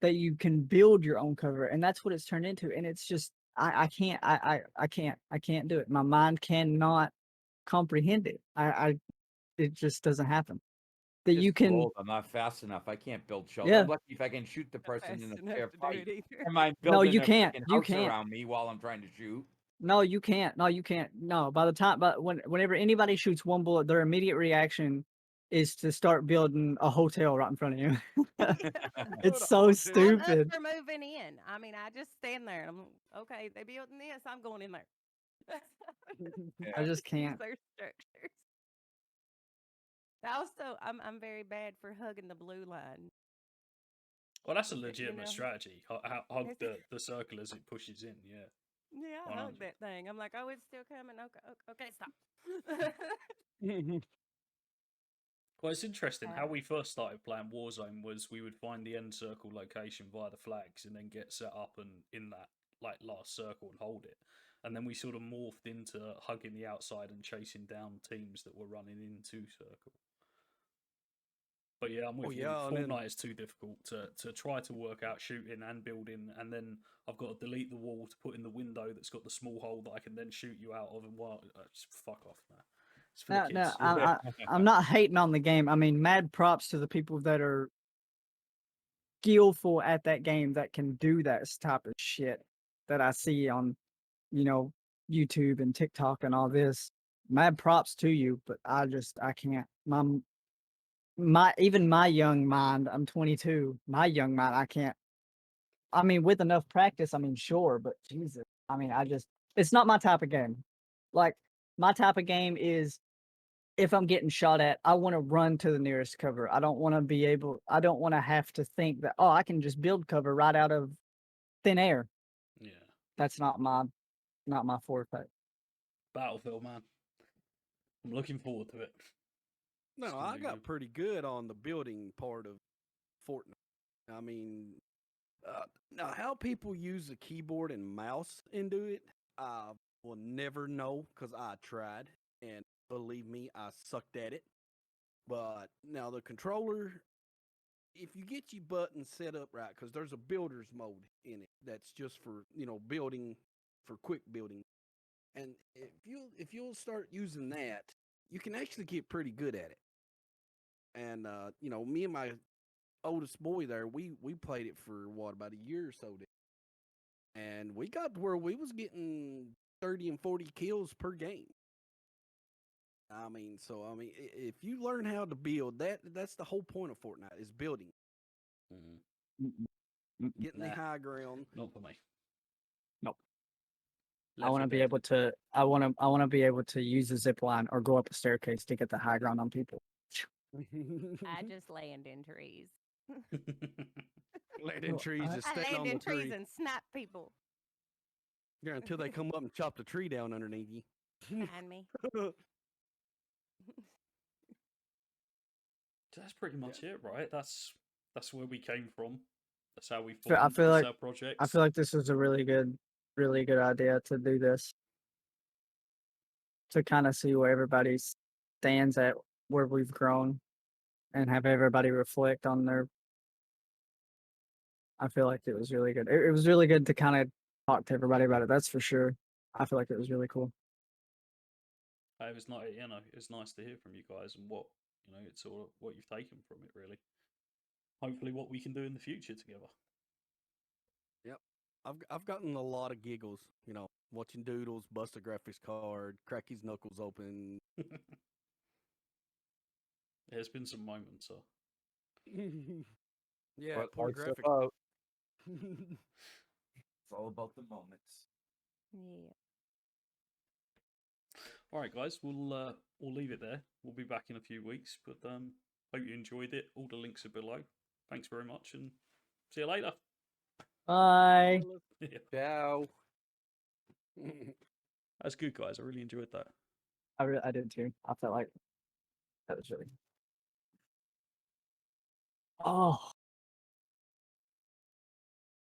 that you can build your own cover, and that's what it's turned into. And it's just I can't do it. My mind cannot comprehend it. It just doesn't happen. That Just you too can old. I'm not fast enough. I can't build shelter. Yeah. I'm lucky if I can shoot the person in Fast a enough fair to do fight. it either. Am I No, building you a can't. freaking You house can't. around me while I'm trying to shoot? No, you can't. No, you can't. No, whenever anybody shoots one bullet, their immediate reaction is to start building a hotel right in front of you. It's so I'm up stupid. for moving in. I mean, I just stand there and I'm okay. They building this, I'm going in there. I just Just use can't. their structures. Also, I'm very bad for hugging the blue line. Well, that's a You legitimate know. strategy. Hug It's- the circle as it pushes in. Yeah. Yeah, I hug 100. that thing. I'm like, oh, it's still coming. Okay, stop. Well, it's interesting. How Uh, we first started playing Warzone was we would find the end circle location via the flags and then get set up and in that like last circle and hold it. And then we sort of morphed into hugging the outside and chasing down teams that were running into circle. But yeah, I'm with you. yeah, and then- Fortnite is too difficult to try to work out shooting and building, and then I've got to delete the wall to put in the window that's got the small hole that I can then shoot you out of. And just fuck off, man. It's for the No, kids. I'm not hating on the game. I mean, mad props to the people that are skillful at that game that can do that type of shit that I see on, YouTube and TikTok and all this. Mad props to you, but I can't. Even my young mind, I'm 22. My young mind, I can't. I mean, with enough practice, I mean, sure, but Jesus, I mean, it's not my type of game. Like, my type of game is if I'm getting shot at, I want to run to the nearest cover. I don't want to have to think that, oh, I can just build cover right out of thin air. Yeah. That's not my forte. Battlefield, man. I'm looking forward to it. No, It's gonna I be got good. pretty good on the building part of Fortnite. I mean, now how people use a keyboard and mouse into it, I will never know because I tried, and believe me, I sucked at it. But now the controller, if you get your buttons set up right, because there's a builder's mode in it that's just for building, for quick building, and if you'll start using that, you can actually get pretty good at it. And me and my oldest boy there, we played it for what, about a year or so, and we got to where we was getting 30 and 40 kills per game. I mean, if you learn how to build, that's the whole point of Fortnite, is building, Mhm. Mm-mm. Mm-mm. getting the Nah. high ground. Not for me. Nope. I Left want to 4 be Dead. able to. I want to be able to use a zip line or go up a staircase to get the high ground on people. I just land in trees. Land in Well, trees, I- just I stand land on in the trees tree. and snipe people Yeah, until they come up and chop the tree down underneath you. behind me. That's pretty much it, right? That's where we came from. That's how we I formed. feel That's like our project. I feel like this is a really good idea to do this, to kind of see where everybody stands at where we've grown and have everybody reflect on their. I feel like it was really good. It was really good to kind of talk to everybody about it. That's for sure. I feel like it was really cool. It was not, it's nice to hear from you guys and what it's all what you've taken from it. Really, hopefully, what we can do in the future together. Yep. I've gotten a lot of giggles, watching Doodles bust a graphics card, crack his knuckles open. There's been some moments, so Yeah, What poor life's graphics. about. It's all about the moments. Yeah. all right, guys, we'll leave it there. We'll be back in a few weeks, but hope you enjoyed it. All the links are below. Thanks very much, and see you later. Bye. Yeah, Ciao. that's good, guys. I really enjoyed that. I did too. I felt like that was really. Oh.